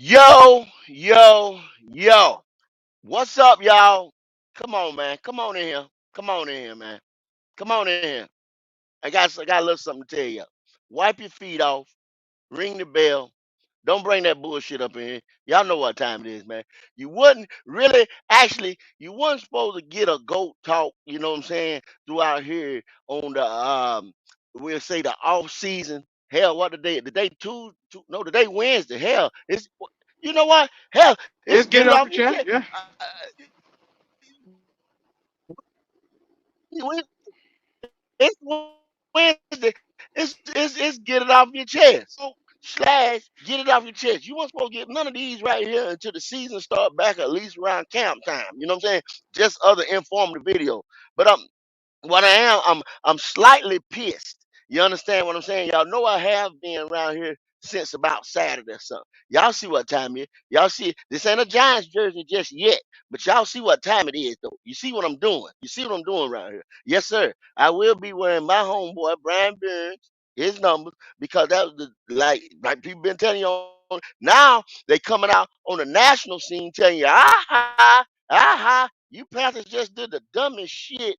Yo, yo, yo. What's up, y'all? Come on, man. Come on in here. Come on in here, man. Come on in here. I got a little something to tell you. Wipe your feet off. Ring the bell. Don't bring that bullshit up in here. Y'all know what time it is, man. You wouldn't really, actually, you wasn't supposed to get a goat talk, you know what I'm saying, throughout here on the, we'll say the off season. Hell, what the day? The day no, the day Wednesday. Hell, you know what? Hell, it's Just get get it it off off your your chest. chest. Yeah. Uh, It's Wednesday. It's get it off your chest. So slash get it off your chest. You weren't supposed to get none of these right here until the season start back at least around camp time. You know what I'm saying? Just other informative video. But what I am, I'm slightly pissed. You understand what I'm saying? Y'all know I have been around here since about Saturday or something. Y'all see what time it is. Y'all see this ain't a Giants jersey just yet, but y'all see what time it is though. You see what I'm doing. You see what I'm doing around here. Yes, sir. I will be wearing my homeboy Brian Burns, his numbers, because that was like people been telling you on. Now they coming out on the national scene telling you, you Panthers just did the dumbest shit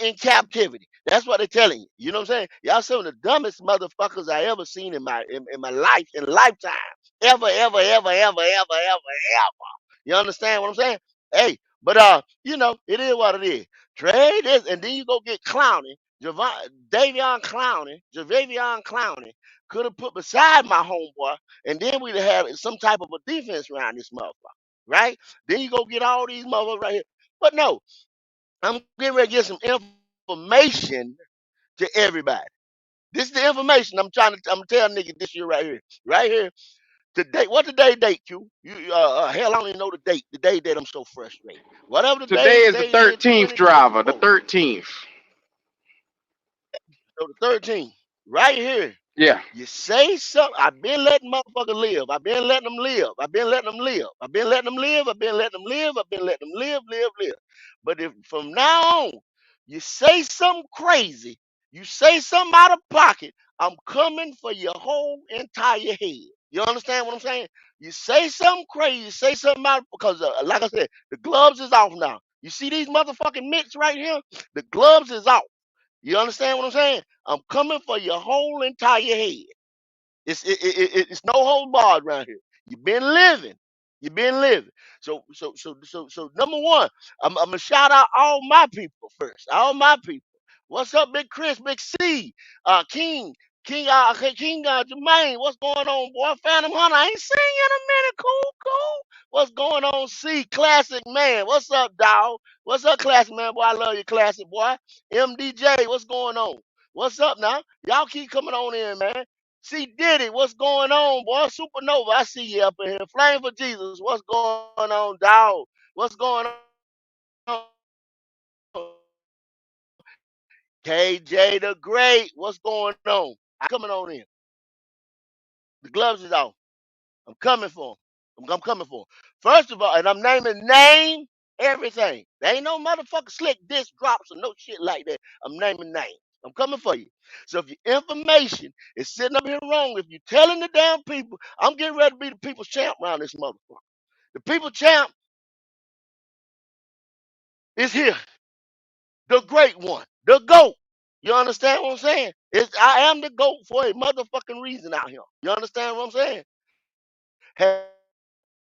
in captivity. That's what they're telling you. You know what I'm saying? Y'all some of the dumbest motherfuckers I ever seen in my life, in lifetime. Ever, ever, ever, ever, ever, ever, ever. You understand what I'm saying? Hey, but it is what it is. Trade this, and then you go get Clowney, Javavion Clowney could have put beside my homeboy, and then we'd have had some type of a defense around this motherfucker, right? Then you go get all these motherfuckers right here. But no, I'm getting ready to get some information to everybody. This is the information I'm telling niggas this year right here. Right here. Today, what the date, Q? Hell, I don't even know the date. The day that I'm so frustrated. Whatever the Today day is the day is, 13th, driver. The 2024. 13th. So the 13th. Right here. Yeah. You say something. I've been letting motherfuckers live. I've been letting them live. I've been letting them live. I've been letting them live. I've been letting them live. I've been letting them live. But if from now on you say something crazy, you say something out of pocket, I'm coming for your whole entire head. You understand what I'm saying? You say something crazy, you say something out because, like I said, the gloves is off now. You see these motherfucking mitts right here? The gloves is off. You understand what I'm saying? I'm coming for your whole entire head. It's no hold barred around here. You've been living. You've been living. So number one, I'm gonna shout out all my people first. All my people. What's up, Big Chris, Big C, King, Jermaine? What's going on, boy? Phantom Hunter, I ain't seen you in a minute. Cool. What's going on, C? Classic man. What's up, dog? What's up, classic man? Boy, I love you, classic boy. MDJ, what's going on? What's up now? Y'all keep coming on in, man. See Diddy, what's going on, boy? Supernova, I see you up in here. Flame for Jesus, what's going on, dog? What's going on? KJ the Great, what's going on? I'm coming on in. The gloves is off. I'm coming for him. I'm coming for him. First of all, and I'm naming name everything. There ain't no motherfucker slick disc drops or no shit like that. I'm naming names. I'm coming for you. So if your information is sitting up here wrong, if you're telling the damn people, I'm getting ready to be the people's champ around this motherfucker. The people champ is here. The great one. The GOAT. You understand what I'm saying? I am the GOAT for a motherfucking reason out here. You understand what I'm saying?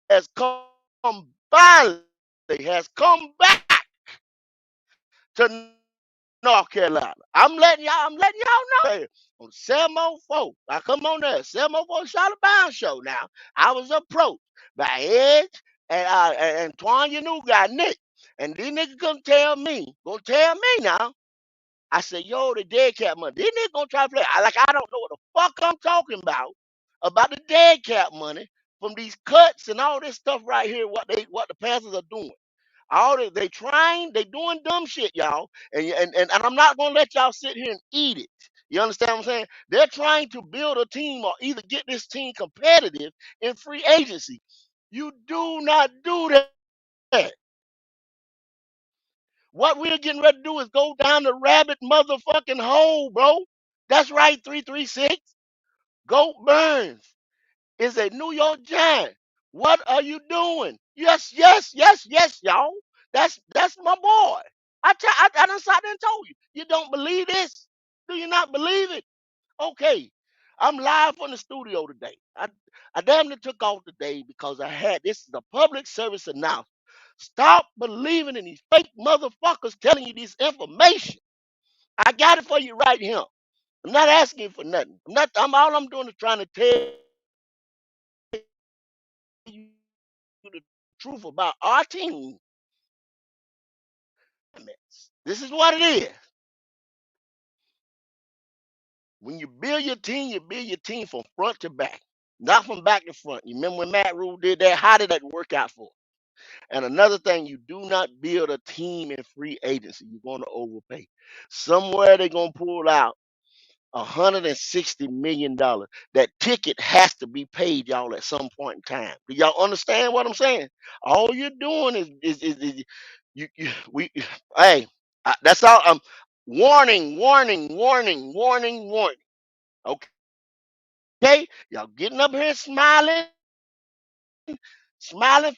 Has come finally, has come back to North Carolina. I'm letting y'all know. Hey, on Selmo 4. I come on there. Selmo 4 Charlotte Bound Show now. I was approached by Edge and Twan, your new guy, Nick. And these niggas gonna tell me now. I said, yo, the dead cat money. These niggas gonna try to play. I don't know what the fuck I'm talking about the dead cat money from these cuts and all this stuff right here, what the Panthers are doing. They doing dumb shit, y'all. And I'm not gonna let y'all sit here and eat it. You understand what I'm saying? They're trying to build a team or either get this team competitive in free agency. You do not do that. What we're getting ready to do is go down the rabbit motherfucking hole, bro. That's right, 336. Go Burns. is a New York Giant. What are you doing? Yes, yes, yes, yes, y'all. That's my boy. I done sat there and told you. You don't believe this? Do you not believe it? Okay. I'm live from the studio today. I damn near took off today because I had this is a public service announcement. Stop believing in these fake motherfuckers telling you this information. I got it for you right here. I'm not asking for nothing. I'm all I'm doing is trying to tell you the truth about our team. This is what it is. When you build your team from front to back, not from back to front. You remember when Matt Rule did that? How did that work out for? And another thing, you do not build a team in free agency. You're going to overpay. Somewhere they're going to pull out $160 million. That ticket has to be paid, y'all, at some point in time. Do y'all understand what I'm saying? All you're doing is we hey, that's all. Warning, warning, warning, warning, warning. Okay, y'all getting up here smiling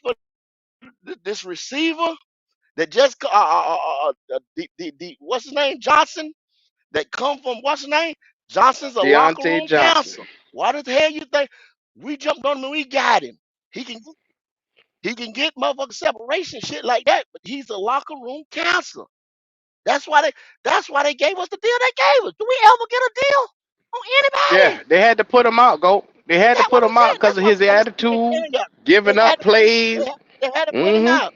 for this receiver that just the what's his name, Johnson, that come from what's his name? Johnson's a locker Deontay room Johnson. cancer. Why the hell you think we jumped on him and we got him? He can he can get motherfucking separation shit like that, but he's a locker room cancer. That's why they gave us the deal they gave us. Do we ever get a deal on Yeah, anybody? they had to put him out, go. They had to That's put what I'm him out saying. because That's of what his I'm saying. attitude, Yeah, giving they had up to put plays. they had to put him Hmm out.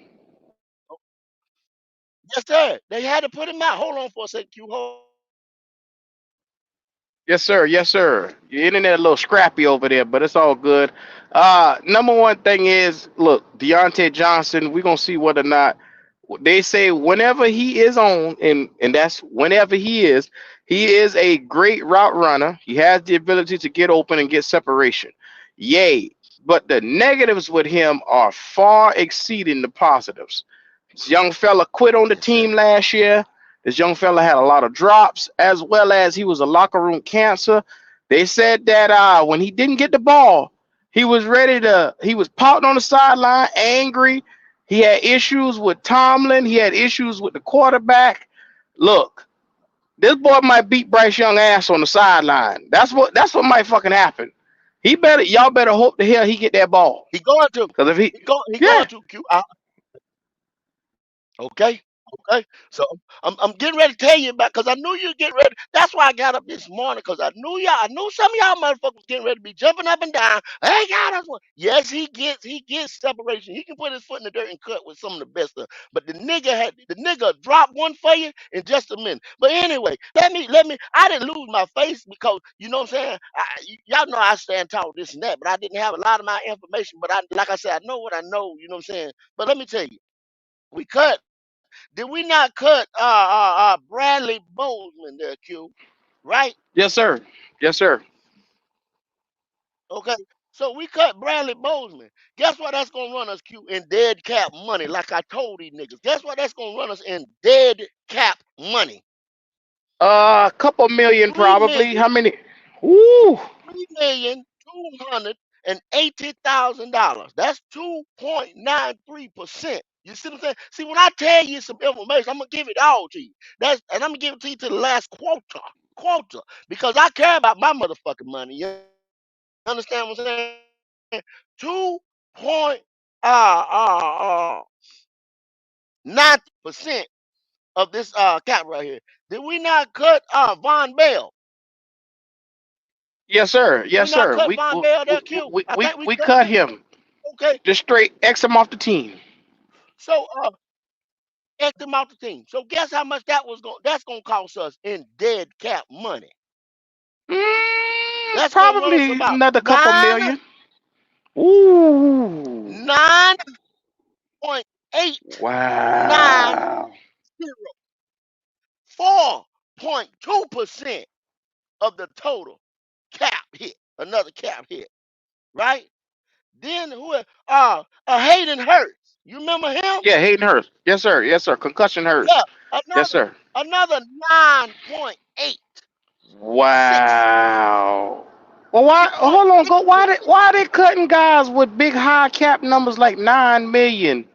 Yes, sir. They had to put him out. Hold on for a second, Q. Yes, sir. Yes, sir. Your internet a little scrappy over there, but it's all good. Number one thing is, look, Deontay Johnson. We're gonna see whether or not they say whenever he is on, and that's whenever he is a great route runner. He has the ability to get open and get separation. Yay. But the negatives with him are far exceeding the positives. This young fella quit on the Yes, sir. team last year. This young fella had a lot of drops, as well as he was a locker room cancer. They said that when he didn't get the ball, he was pouting on the sideline, angry. He had issues with Tomlin. He had issues with the quarterback. Look, this boy might beat Bryce Young ass on the sideline. That's what might fucking happen. Y'all better hope the hell he get that ball. He going to. Cause if he, He yeah, going to. Q. Okay. Okay. So I'm getting ready to tell you about because I knew you'd get ready. That's why I got up this morning because I knew some of y'all motherfuckers getting ready to be jumping up and down. Hey God, that's one. Yes, he gets separation. He can put his foot in the dirt and cut with some of the best stuff. But the nigga dropped one for you in just a minute. But anyway, let me I didn't lose my face because you know what I'm saying? Y'all know I stand tall, this and that, but I didn't have a lot of my information. But like I said, I know what I know, you know what I'm saying? But let me tell you, we cut. Did we not cut Bradley Bozeman there, Q? Right? yes sir, yes sir. Okay. So we cut Bradley Bozeman. Guess what that's gonna run us, Q, in dead cap money, like I told these niggas. Guess what that's gonna run us in dead cap money? A couple million Three probably. million, How many? Ooh. 3,280,000. That's 2.93%. You see what I'm saying? See, when I tell you some information, I'm gonna give it all to you. And I'm gonna give it to you to the last quarter, because I care about my motherfucking money. You understand what I'm saying? 2.9% of this cap right here. Did we not cut Von Bell? Yes sir, Did we yes not sir. cut We Von we Bell we there, Q? we, I we, think we we cut cut him. him. Okay. Just straight X him off the team. So X them out the team. So guess how much that's gonna cost us in dead cap money. That's gonna run us Probably about another couple million. Ooh. 9.890, Wow. 4.2% of the total cap hit. Another cap hit, right? Then who Hayden Hurst. You remember him? Yeah, Hayden Hurst. Yes sir, yes sir. Concussion Hurst. Yeah, Yes another sir. another 9.86. Wow. Well, why? What? Hold on, go. Why they cutting guys with big high cap numbers like 9 million?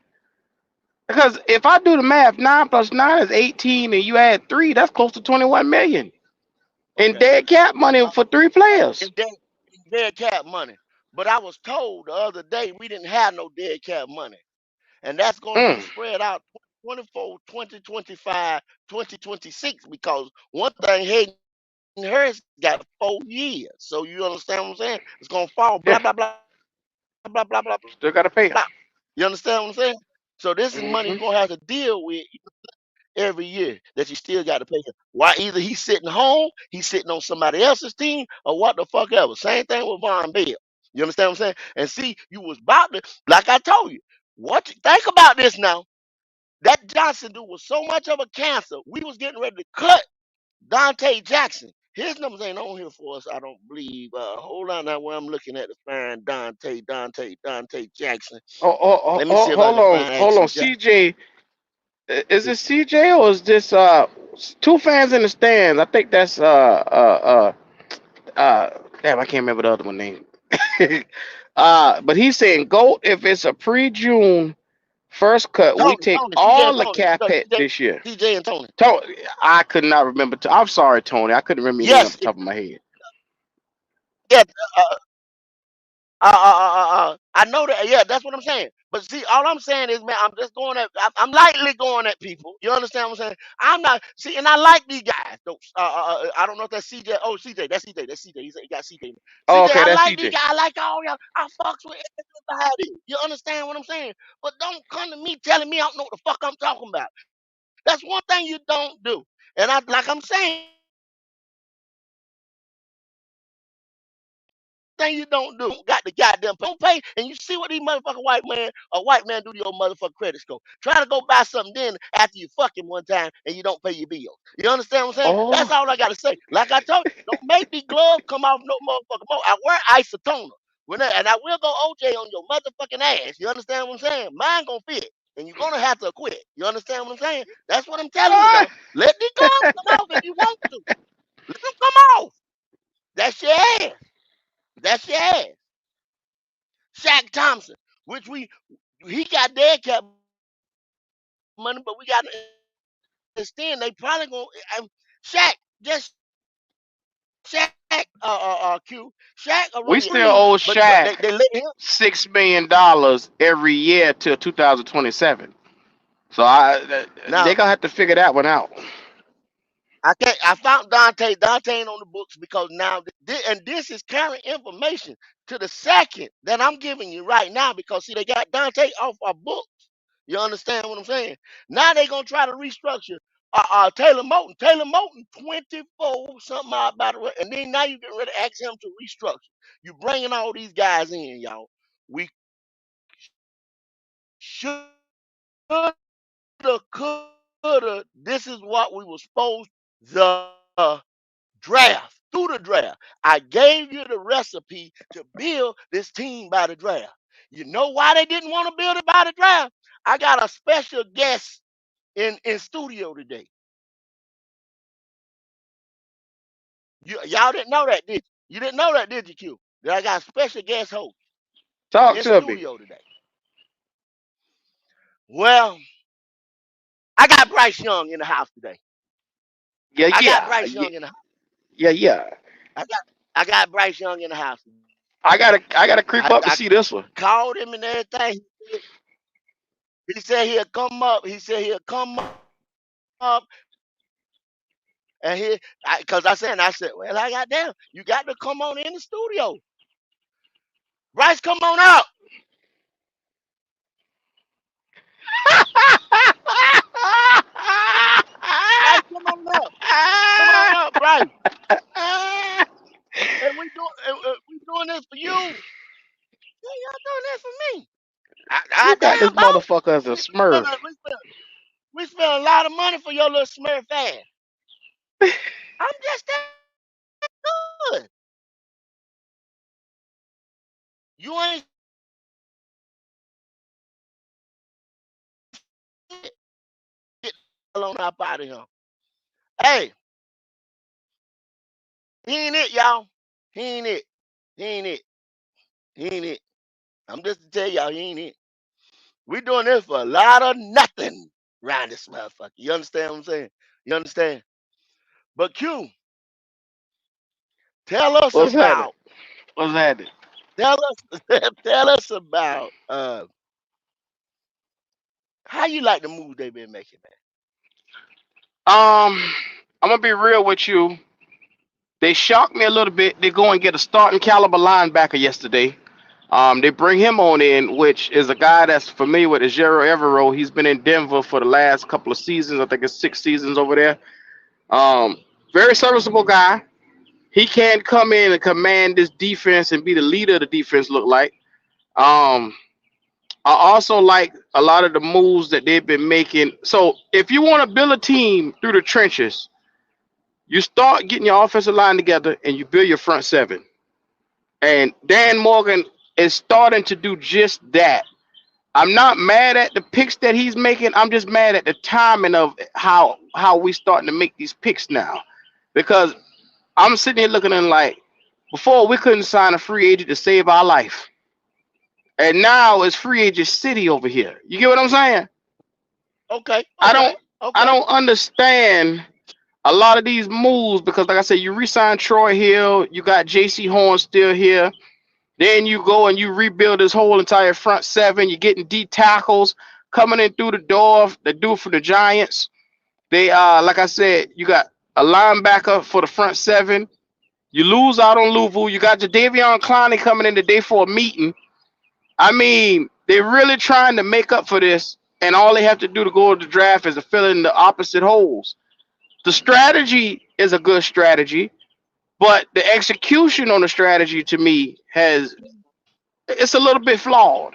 Because if I do the math, 9 plus 9 is 18, and you add three, that's close to 21 million in Okay. dead cap money for three players. It's dead cap money. But I was told the other day we didn't have no dead cap money. And that's going to be Mm. spread out 2024, 2025, 2026 because one thing Hayden Hurst got 4 years. So you understand what I'm saying? It's going to fall blah, Yeah, blah, blah, blah, blah, blah, still gotta pay him. blah. You understand what I'm saying? So this is money Hmm. you're going to have to deal with every year that you still got to pay him. Why either he's sitting home, he's sitting on somebody else's team, or what the fuck ever. Same thing with Von Bell. You understand what I'm saying? And see, you was about to, like I told you, what you think about this now. That Johnson dude was so much of a cancer. We was getting ready to cut Dante Jackson. His numbers ain't on here for us, I don't believe. Hold on now, where I'm looking at to find Dante Jackson. Let me see if I can find Hold on. Action Jackson. CJ, is it CJ or is this two fans in the stands? I think that's damn, I can't remember the other one name. But he's saying go if it's a pre-June first cut, we take CJ and all the Tony. cap hit this year. CJ and Tony. Tony, I could not remember. I'm sorry, Tony. I couldn't remember your name off Yes, the top of my head. yeah, I know that. Yeah, that's what I'm saying. But see, all I'm saying is, man, I'm just going at. I'm lightly going at people. You understand what I'm saying? I'm not. See, and I like these guys. I don't know if that's CJ. Oh, CJ. That's CJ. That's CJ. He got CJ. Oh, CJ. okay, I that's like these CJ. guys. I like all y'all. I fucks with everybody. You understand what I'm saying? But don't come to me telling me I don't know what the fuck I'm talking about. That's one thing you don't do. And I, like I'm saying, thing you don't do. Got the goddamn don't pay, and you see what these motherfucking white man do to your motherfucking credit score. Try to go buy something then after you fuck him one time and you don't pay your bills. You understand what I'm saying? That's Oh, all I gotta say. Like I told you, don't make these gloves come off no motherfucking more. I wear isotona. And I will go OJ on your motherfucking ass. You understand what I'm saying? Mine gonna fit. And you're gonna have to quit. You understand what I'm saying? That's what I'm telling you ah! now. Let these gloves come off if you want to. Let them come off. That's your ass. That's your ass. Shaq Thompson, which he got dead cap money, but we got to understand they probably gonna Shaq just Shaq Q Shaq will We run you still three, owe but Shaq they let him $6 million every year till 2027. So they now. gonna have to figure that one out. I can't. I found Dante. Dante ain't on the books because now, and this is current information to the second that I'm giving you right now. Because see, they got Dante off our books. You understand what I'm saying? Now they gonna try to restructure. Taylor Moton. Taylor Moton, 24 something odd about it, and then now you get ready to ask him to restructure. You bringing all these guys in, y'all. We shoulda, coulda. This is what we were supposed the draft, through the draft. I gave you the recipe to build this team by the draft. You know why they didn't want to build it by the draft? I got a special guest in studio today. Y'all didn't know that, did you? You didn't know that, did you, Q? That I got a special guest host Talk in to me. studio today. Well, I got Bryce Young in the house today. Yeah, I got yeah, Bryce yeah, Young in the yeah, yeah. I got I got Bryce Young in the house. I gotta creep up to I see this one. called him and everything. He said he'll come up. He said he'll come up. And because I said, well, I got down. You got to come on in the studio. Bryce, come on up. Bryce, come on up. Come on up, Bryce. And we doing this for you. Yeah, y'all doing this for me. You got this Damn, boss. motherfucker as a We spent, Smurf. a, we, spent, we spent a lot of money for your little Smurf fan. I'm just that good. You ain't shit. Get the hell on up out of here. Hey, he ain't it, y'all. He ain't it. He ain't it. He ain't it. I'm just to tell y'all, he ain't it. We doing this for a lot of nothing around this motherfucker. You understand what I'm saying? You understand? But Q, tell us What's happening? about, What's happening? tell us, tell us about how you like the moves they been making, man. I'm gonna be real with you. They shocked me a little bit. They go and get a starting caliber linebacker yesterday. They bring him on in, which is a guy that's familiar with Ejiro Evero. He's been in Denver for the last couple of seasons. I think it's 6 seasons over there. Um, Very serviceable guy. He can come in and command this defense and be the leader of the defense. Look like. Um, I also like a lot of the moves that they've been making. So if you want to build a team through the trenches, you start getting your offensive line together and you build your front seven. And Dan Morgan is starting to do just that. I'm not mad at the picks that he's making. I'm just mad at the timing of how we starting to make these picks now. Because I'm sitting here looking at it like before we couldn't sign a free agent to save our life. And now it's free agent city over here. You get what I'm saying? Okay, I okay, don't I okay. don't understand a lot of these moves because like I said, you re-sign Troy Hill, you got JC Horn still here. Then you go and you rebuild this whole entire front seven. You're getting D tackles coming in through the door. They do for the Giants. They like I said, you got a linebacker for the front seven. You lose out on Louisville. You got Jadeveon Clowney coming in today for a meeting. I mean, they're really trying to make up for this, and all they have to do to go to the draft is to fill in the opposite holes. The strategy is a good strategy, but the execution on the strategy to me has it's a little bit flawed.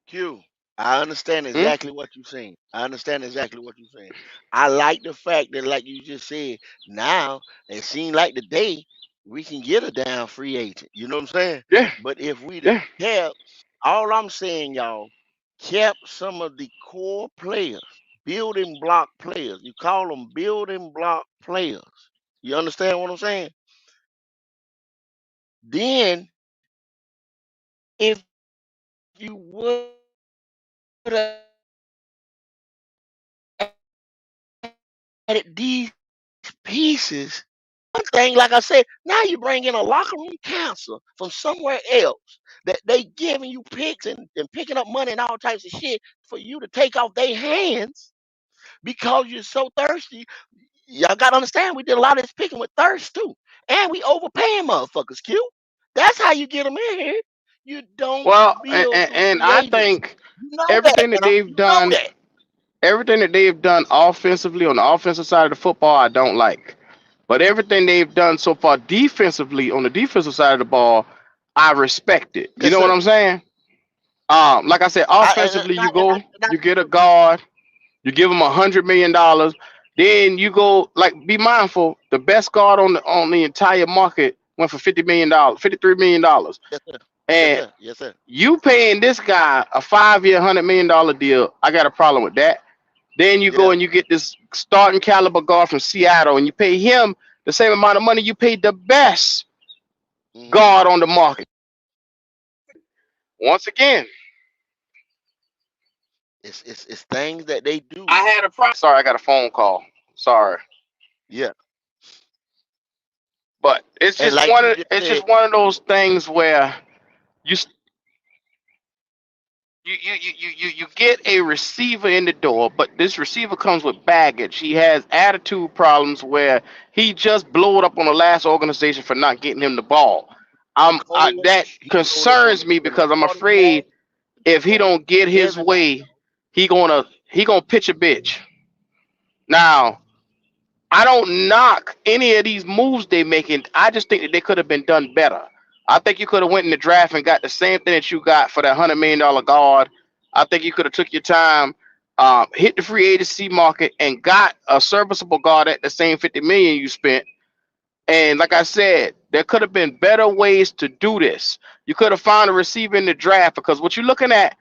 Q, I understand Hmm? exactly what you're saying. I understand exactly what you're saying. I like the fact that, like you just said, now it seems like today we can get a damn free agent. You know what I'm saying? Yeah, But if we'd have yeah. kept, all I'm saying, y'all, kept some of the core players, building block players. You call them building block players. You understand what I'm saying? Then, if you would have added these pieces. One thing, like I said, now you bring in a locker room counselor from somewhere else that they giving you picks and picking up money and all types of shit for you to take off their hands because you're so thirsty. Y'all gotta understand, we did a lot of this picking with thirst too, and we overpaying motherfuckers. Q. That's how you get them in here. You don't Well, build through and free I agency. think You know that, everything that and they've you know done, that. everything that they've done offensively on the offensive side of the football, I don't like. But everything they've done so far defensively on the defensive side of the ball, I respect it. You Yes, know what sir. I'm saying? Like I said, I, offensively, you go, you get a guard, you give him $100 million, then you go like be mindful. The best guard on the entire market went for $50 million, $53 million, yes, sir. Yes, and sir. Yes, sir. you paying this guy a 5 year, $100 million deal. I got a problem with that. Then you go Yeah. and you get this starting caliber guard from Seattle, and you pay him the same amount of money you paid the best Hmm. guard on the market. Once again, It's things that they do. I had a problem. Sorry, I got a phone call. Sorry, Yeah. but it's And just like you just it's said, just one of those things where you you get a receiver in the door, but this receiver comes with baggage. He has attitude problems where he just blowed up on the last organization for not getting him the ball. That coach, he wrote it concerns me from the because I'm quarterback afraid if he to don't get his everybody. way, he gonna pitch a bitch. Now, I don't knock any of these moves they making. I just think that they could have been done better. I think you could have went in the draft and got the same thing that you got for that $100 million guard. I think you could have took your time, hit the free agency market, and got a serviceable guard at the same 50 million you spent. And like I said, there could have been better ways to do this. You could have found a receiver in the draft because what you're looking at,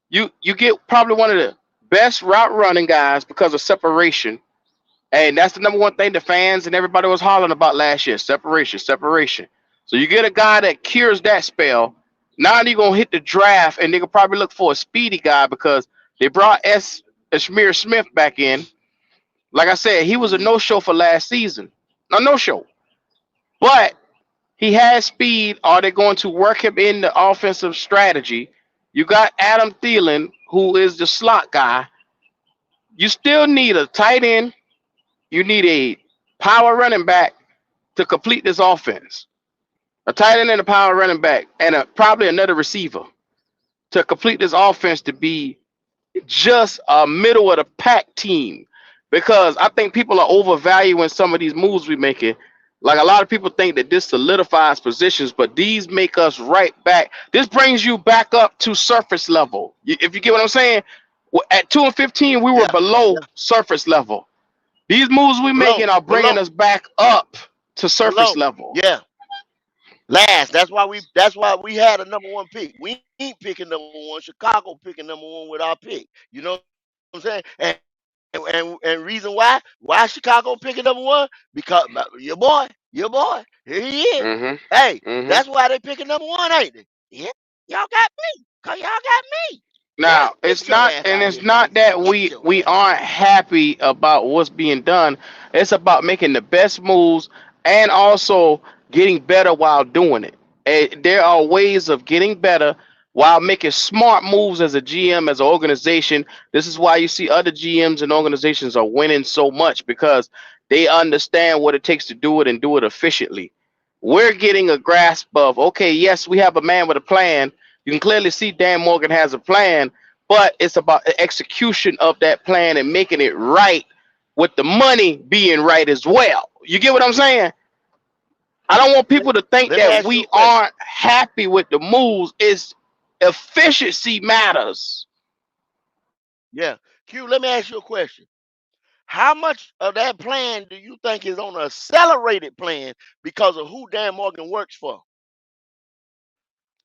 you get probably one of the best route running guys because of separation, and that's the number one thing the fans and everybody was hollering about last year. Separation, separation. So you get a guy that cures that spell. Now they're gonna hit the draft and they could probably look for a speedy guy because they brought Ishmael Smith back in. Like I said, he was a Mm. no-show for last season. A no-show. But he has speed. Are they going to work him in the offensive strategy? You got Adam Thielen, who is the slot guy. You still need a tight end. You need a power running back to complete this offense. A tight end and a power running back, and probably another receiver to complete this offense to be just a middle of the pack team. Because I think people are overvaluing some of these moves we making. Like a lot of people think that this solidifies positions, but these make us right back. This brings you back up to surface level. If you get what I'm saying, at 2 and 15, we were Yeah, below yeah. surface level. These moves we Below, making are bringing below, us back up to surface below. level. Yeah. Last. That's why we had a number one pick. We ain't picking number one. Chicago picking number one with our pick. You know what I'm saying? And reason why Chicago picking number one? Because your boy, here he is. hmm Hey, that's hmm why they picking number one, ain't they? Yeah, y'all got me. Cause y'all got me. Yeah, Now get your ass out it's here, man. not that Get we your we ass. aren't happy about what's being done. It's about making the best moves and also getting better while doing it. There are ways of getting better while making smart moves as a GM, as an organization. This is why you see other GMs and organizations are winning so much because they understand what it takes to do it and do it efficiently. We're getting a grasp of, okay, yes, we have a man with a plan. You can clearly see Dan Morgan has a plan, but it's about the execution of that plan and making it right with the money being right as well. You get what I'm saying? I don't want Let, people to think let me that ask you we a question. aren't happy with the moves. It's efficiency matters. Yeah, Q. Let me ask you a question. How much of that plan do you think is on an accelerated plan because of who Dan Morgan works for?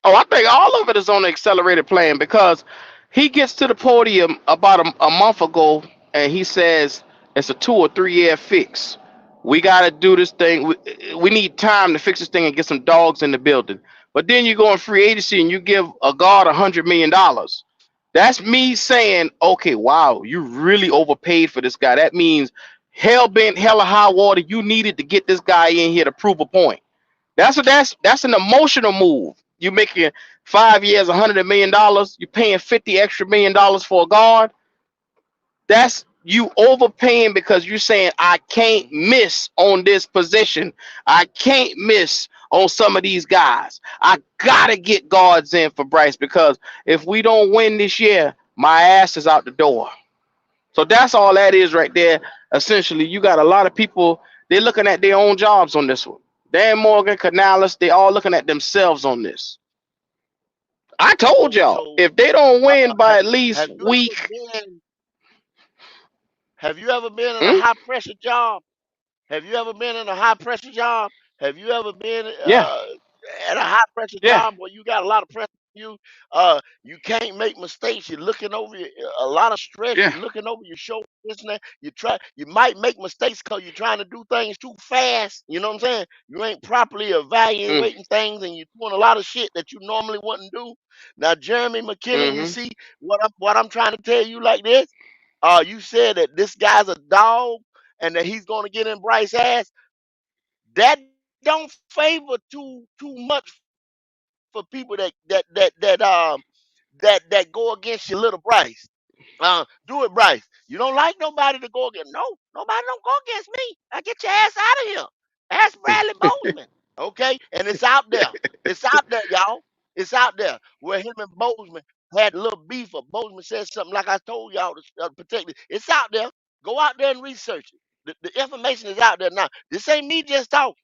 Oh, I think all of it is on the accelerated plan because he gets to the podium about a month ago and he says it's a 2 or 3 year fix. We got to do this thing. We need time to fix this thing and get some dogs in the building. But then you go in free agency and you give a guard $100 million. That's me saying, okay, wow, you really overpaid for this guy. That means hell bent, hella high water. You needed to get this guy in here to prove a point. That's an emotional move. You making 5 years, $100 million. You paying 50 extra million for a guard. That's you overpaying because you're saying I can't miss on this position. I can't miss on some of these guys. I gotta get guards in for Bryce because if we don't win this year, my ass is out the door. So that's all that is right there. Essentially, you got a lot of people, they're looking at their own jobs on this one. Dan Morgan, Canales, they all looking at themselves on this. I told y'all, So if they don't win by have at least have you ever week, been have you ever been in a hmm? high pressure job? Have you ever been in a high pressure job? Have you ever been Yeah, at a high pressure yeah, job where you got a lot of pressure on you? You can't make mistakes. You're looking over a lot of stress. yeah, You're looking over your shoulder. This and that. You might make mistakes because you're trying to do things too fast. You know what I'm saying? You ain't properly mm, evaluating things, and you're doing a lot of shit that you normally wouldn't do. Now, Jeremy McKinnon, you mm-hmm. see what I'm trying to tell you like this. You said that this guy's a dog and that he's going to get in Bryce ass. That don't favor too much for people that go against your little Bryce. Do it, Bryce. You don't like nobody to go against. No, nobody don't go against me. I get your ass out of here. Ask Bradley Bozeman. Okay, and it's out there. It's out there, y'all. It's out there where him and Bozeman had a little beef. Or Bozeman said something like I told y'all to protect it. It's out there. Go out there and research it. The information is out there now. This ain't me just talking.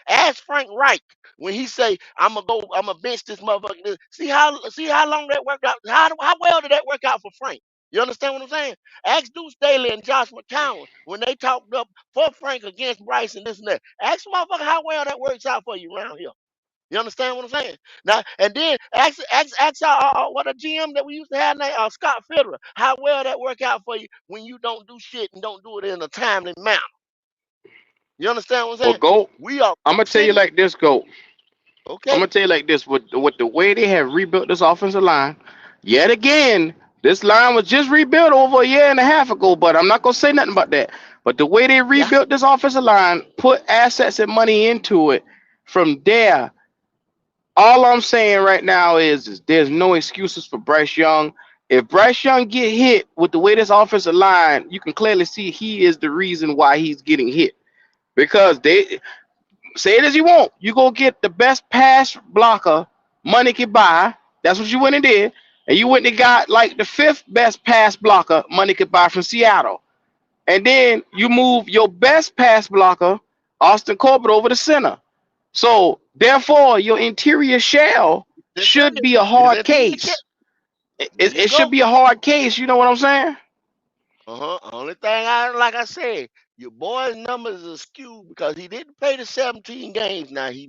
Ask Frank Reich when he say, I'm gonna bench this motherfucker. See how long that worked out. How well did that work out for Frank? You understand what I'm saying? Ask Deuce Staley and Josh McCown when they talked up for Frank against Bryce and this and that. Ask motherfucker how well that works out for you around here. You understand what I'm saying? Now and then ask what a GM that we used to have named Scott Fitterer. How well that work out for you when you don't do shit and don't do it in a timely manner. You understand what I'm Well, saying? go. We are I'm gonna tell you sitting. like this, go. I'm gonna Okay. tell you like this: with the way they have rebuilt this offensive line, yet again, this line was just rebuilt over a year and a half ago. But I'm not gonna say nothing about that. But the way they Yeah. rebuilt this offensive line, put assets and money into it, from there, all I'm saying right now is there's no excuses for Bryce Young. If Bryce Young get hit with the way this offensive line, you can clearly see he is the reason why he's getting hit. Because they say it as you want, you go get the best pass blocker money can buy. That's what you went and did, and you went and got like the fifth best pass blocker money could buy from Seattle, and then you move your best pass blocker Austin Corbett over the center. So therefore, your interior shell Yes, sir. should be a His hard interior check. case. It, There it, you it should go. be a hard case. You know what I'm saying? Uh-huh. Only thing I like I said, your boy's numbers are skewed because he didn't play the 17 games. Now he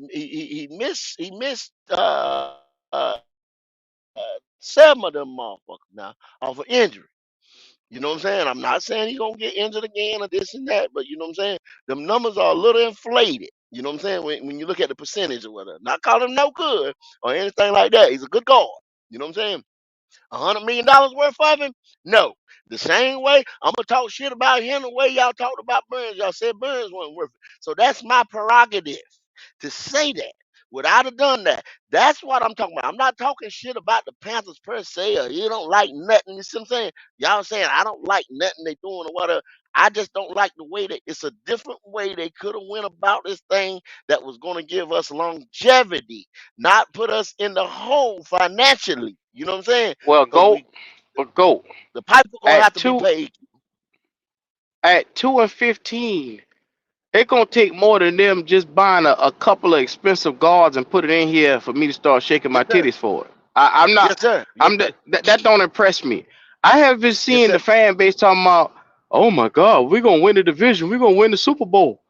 missed 7 of them motherfuckers now off of injury. You know what I'm saying? I'm not saying he's gonna get injured again or this and that, but you know what I'm saying? Them numbers are a little inflated. You know what I'm saying? When you look at the percentage or whatever. Not calling him no good or anything like that. He's a good guard. You know what I'm saying? $100 million worth of him? No. The same way I'm gonna talk shit about him the way y'all talked about Burns. Y'all said Burns wasn't worth it. So that's my prerogative to say that. Without have done that. That's what I'm talking about. I'm not talking shit about the Panthers per se or you don't like nothing. You see what I'm saying? Y'all saying I don't like nothing they doing or whatever. I just don't like the way that it's a different way they could have went about this thing that was going to give us longevity, not put us in the hole financially. You know what I'm saying? Well, Because go, go the piper gonna have at to be two paid. at 2 and 15. It's gonna take more than them just buying a couple of expensive guards and put it in here for me to start shaking Yes, my sir. titties for it. I'm Yes, not. sir. Yes, I'm sir. that don't impress me. I have been Yes, seeing sir. the fan base talking about, oh my God, we're gonna win the division. We're gonna win the Super Bowl.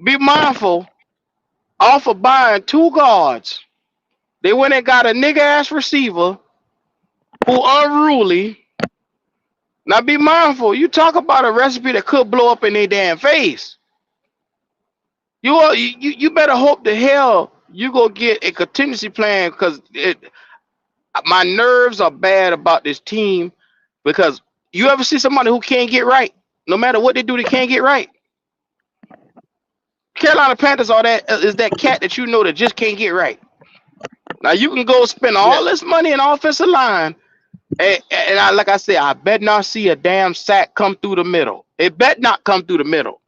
Be mindful. Off of buying two guards, they went and got a nigga ass receiver who unruly. Now be mindful. You talk about a recipe that could blow up in their damn face. You better hope the hell you go get a contingency plan because my nerves are bad about this team because you ever see somebody who can't get right, no matter what they do, they can't get right. Carolina Panthers are that is that cat that you know that just can't get right. Now you can go spend Yeah. all this money in offensive line, and like I said, I bet not see a damn sack come through the middle. It bet not come through the middle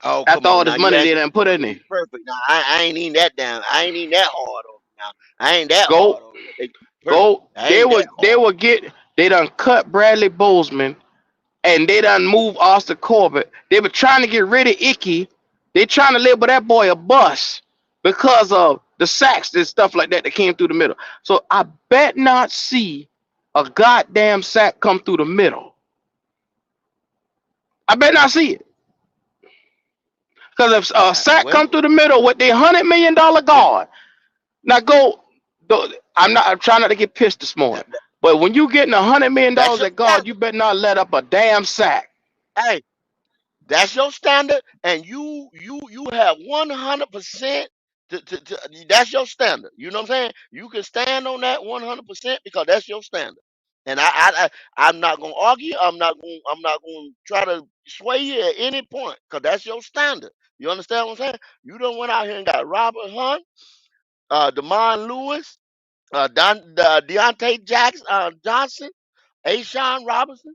Oh, after come on all now. this You money they asking done for put it in to there. be perfect. Now I ain't even that down. I ain't even that hard on it now. I ain't that Go hard on it. They perfect. Go. I ain't that They hard. would get. They done cut Bradley Bozeman, and they done move Austin Corbett. They were trying to get rid of Icky. They trying to label that boy a bust because of the sacks and stuff like that that came through the middle. So I bet not see a goddamn sack come through the middle. I bet not see it because if a sack Well, come through the middle with their $100 million if guard, now go. I'm not. I'm trying not to get pissed this morning. that, that- But when you getting that's $100 million your at guard, you standard. better not let up a damn sack. Hey, that's your standard, and you have 100% that's your standard. You know what I'm saying? You can stand on that 100% because that's your standard. And I'm not gonna argue. I'm not gonna try to sway you at any point because that's your standard. You understand what I'm saying? You done went out here and got Robert Hunt, Demond Lewis, Deontay Johnson, Ashawn Robinson,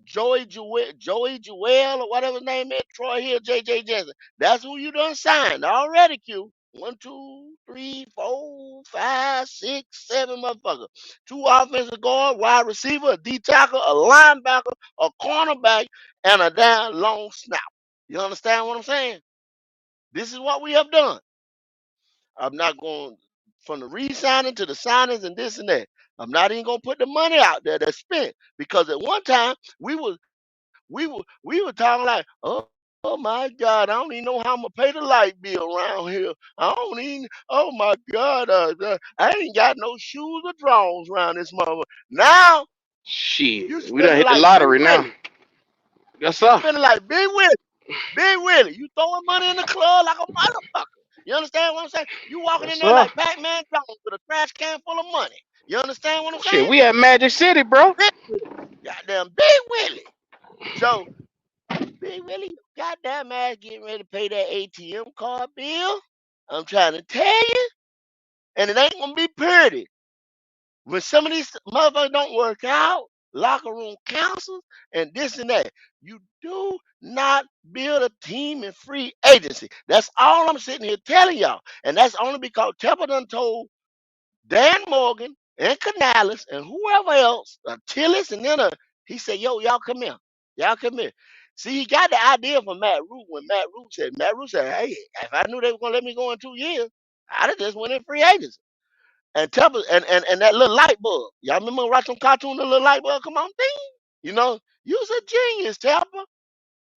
Joey Jewell, or whatever his name is, Troy Hill, J.J. Jensen. That's who you done signed already, Q. One, two, three, four, five, six, seven motherfuckers. Two offensive guard, wide receiver, a D tackle, a linebacker, a cornerback, and a damn long snap. You understand what I'm saying? This is what we have done. I'm not going from the re-signing to the signings and this and that. I'm not even gonna put the money out there that's spent because at one time we were talking like, oh my God, I don't even know how I'm gonna pay the light bill around here. I don't even. Oh my God, I ain't got no shoes or drawers around this mother. Now you Shit, we done spending hit the like Big lottery now. Willie. Yes, You sir. spending like Big Willie. Big Willie. You throwing money in the club like a motherfucker. You understand what I'm saying? You walking Yes, in there sir. like Pac-Man Jones with a trash can full of money. You understand what I'm Shit, saying? we at Magic City, bro. Big Willie. Goddamn Big Willie. So, Big Willie, goddamn ass getting ready to pay that ATM card bill. I'm trying to tell you. And it ain't gonna be pretty. When some of these motherfuckers don't work out, locker room counsels and this and that, you do not build a team in free agency. That's all I'm sitting here telling y'all. And that's only because Temple done told Dan Morgan and Canales and whoever else, Tillis, and then he said, yo, y'all come here. Y'all come here. See, he got the idea from Matt Root when Matt Root said, hey, if I knew they were going to let me go in 2 years, I'd have just went in free agency. And Temple and that little light bulb. Y'all remember watching cartoon, the little light bulb come on, ding? You know, you's a genius, Temple.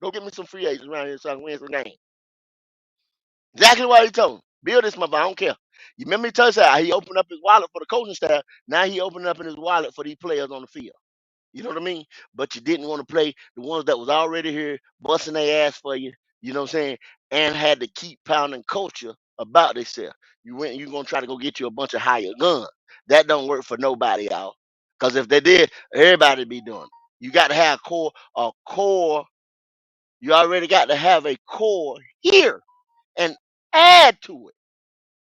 Go get me some free agents around here so I can win some games. Exactly what he told him. Build this motherfucker. I don't care. You remember he told us how he opened up his wallet for the coaching staff. Now he opened up in his wallet for these players on the field. You know what I mean? But you didn't want to play the ones that was already here, busting their ass for you. You know what I'm saying? And had to keep pounding culture about themselves. You're gonna try to go get you a bunch of hired guns. That don't work for nobody, y'all. Because if they did, everybody be doing it. You got to have a core. You already got to have a core here and add to it.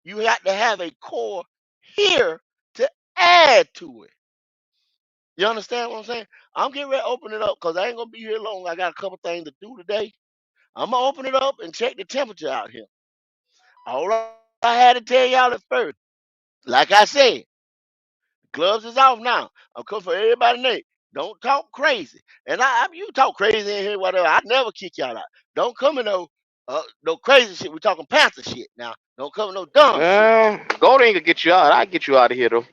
You got to have a core here to add to it. You understand what I'm saying? I'm getting ready to open it up because I ain't gonna be here long. I got a couple things to do today. I'm gonna open it up and check the temperature out here. All I had to tell y'all at first, like I said, the gloves is off now. I'm coming for everybody name. Don't talk crazy. And you talk crazy in here, whatever. I never kick y'all out. Don't come in no crazy shit. We talking Panther shit now. Don't come in no dumb shit. Gold ain't gonna get you out. I'll get you out of here though.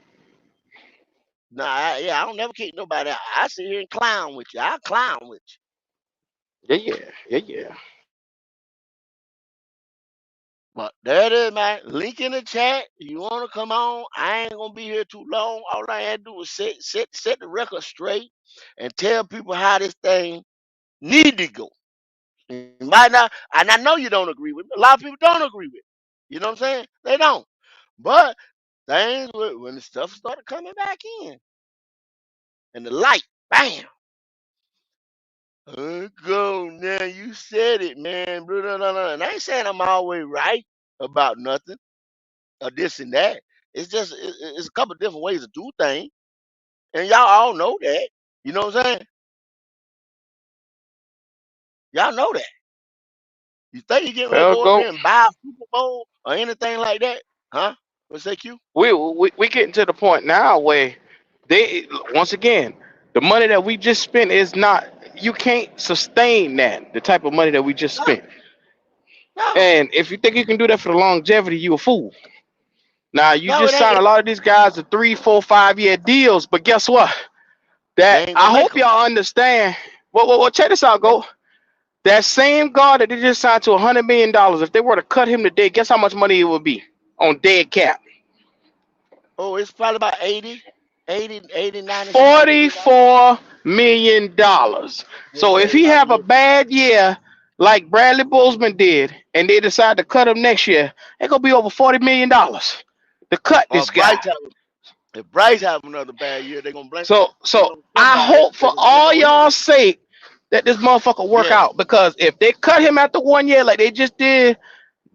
Nah, I don't never kick nobody out. I sit here and clown with you. I'll clown with you. Yeah. But there it is, man. Link in the chat. You want to come on? I ain't gonna be here too long. All I had to do was set the record straight and tell people how this thing need to go. You might not, and I know you don't agree with me. A lot of people don't agree with me. You know what I'm saying? They don't. But things when the stuff started coming back in and the light, bam. Go now. You said it, man. Blah, blah, blah, blah. And I ain't saying I'm always right about nothing or this and that. It's just it's a couple different ways to do things, and y'all all know that. You know what I'm saying? Y'all know that. You think you getting ready to Well, go up go. there and buy a Super Bowl or anything like that? Huh? What's that, Q? We getting to the point now where they once again the money that we just spent is not. You can't sustain that the type of money that we just No, spent. no, And if you think you can do that for the longevity, you a fool. Now you no. It just ain't. signed a lot of these guys to 3, 4, 5 year deals, but guess what? They That ain't I gonna make hope them. y'all understand. Well, check this out, go. That same guard that they just signed to $100 million, if they were to cut him today, guess how much money it would be on dead cap? Oh, it's probably about 80, 90, some odd million dollars. $44 million. So if Yeah, he about a have a little. bad year like Bradley Bozeman did, and they decide to cut him next year, it's gonna be over $40 million to cut Or this guy. If Bryce have another bad year, they gonna blame So it on I somebody else. hope They for gonna blame it all on him. y'all sake that this motherfucker work Yes. out, because if they cut him after 1 year like they just did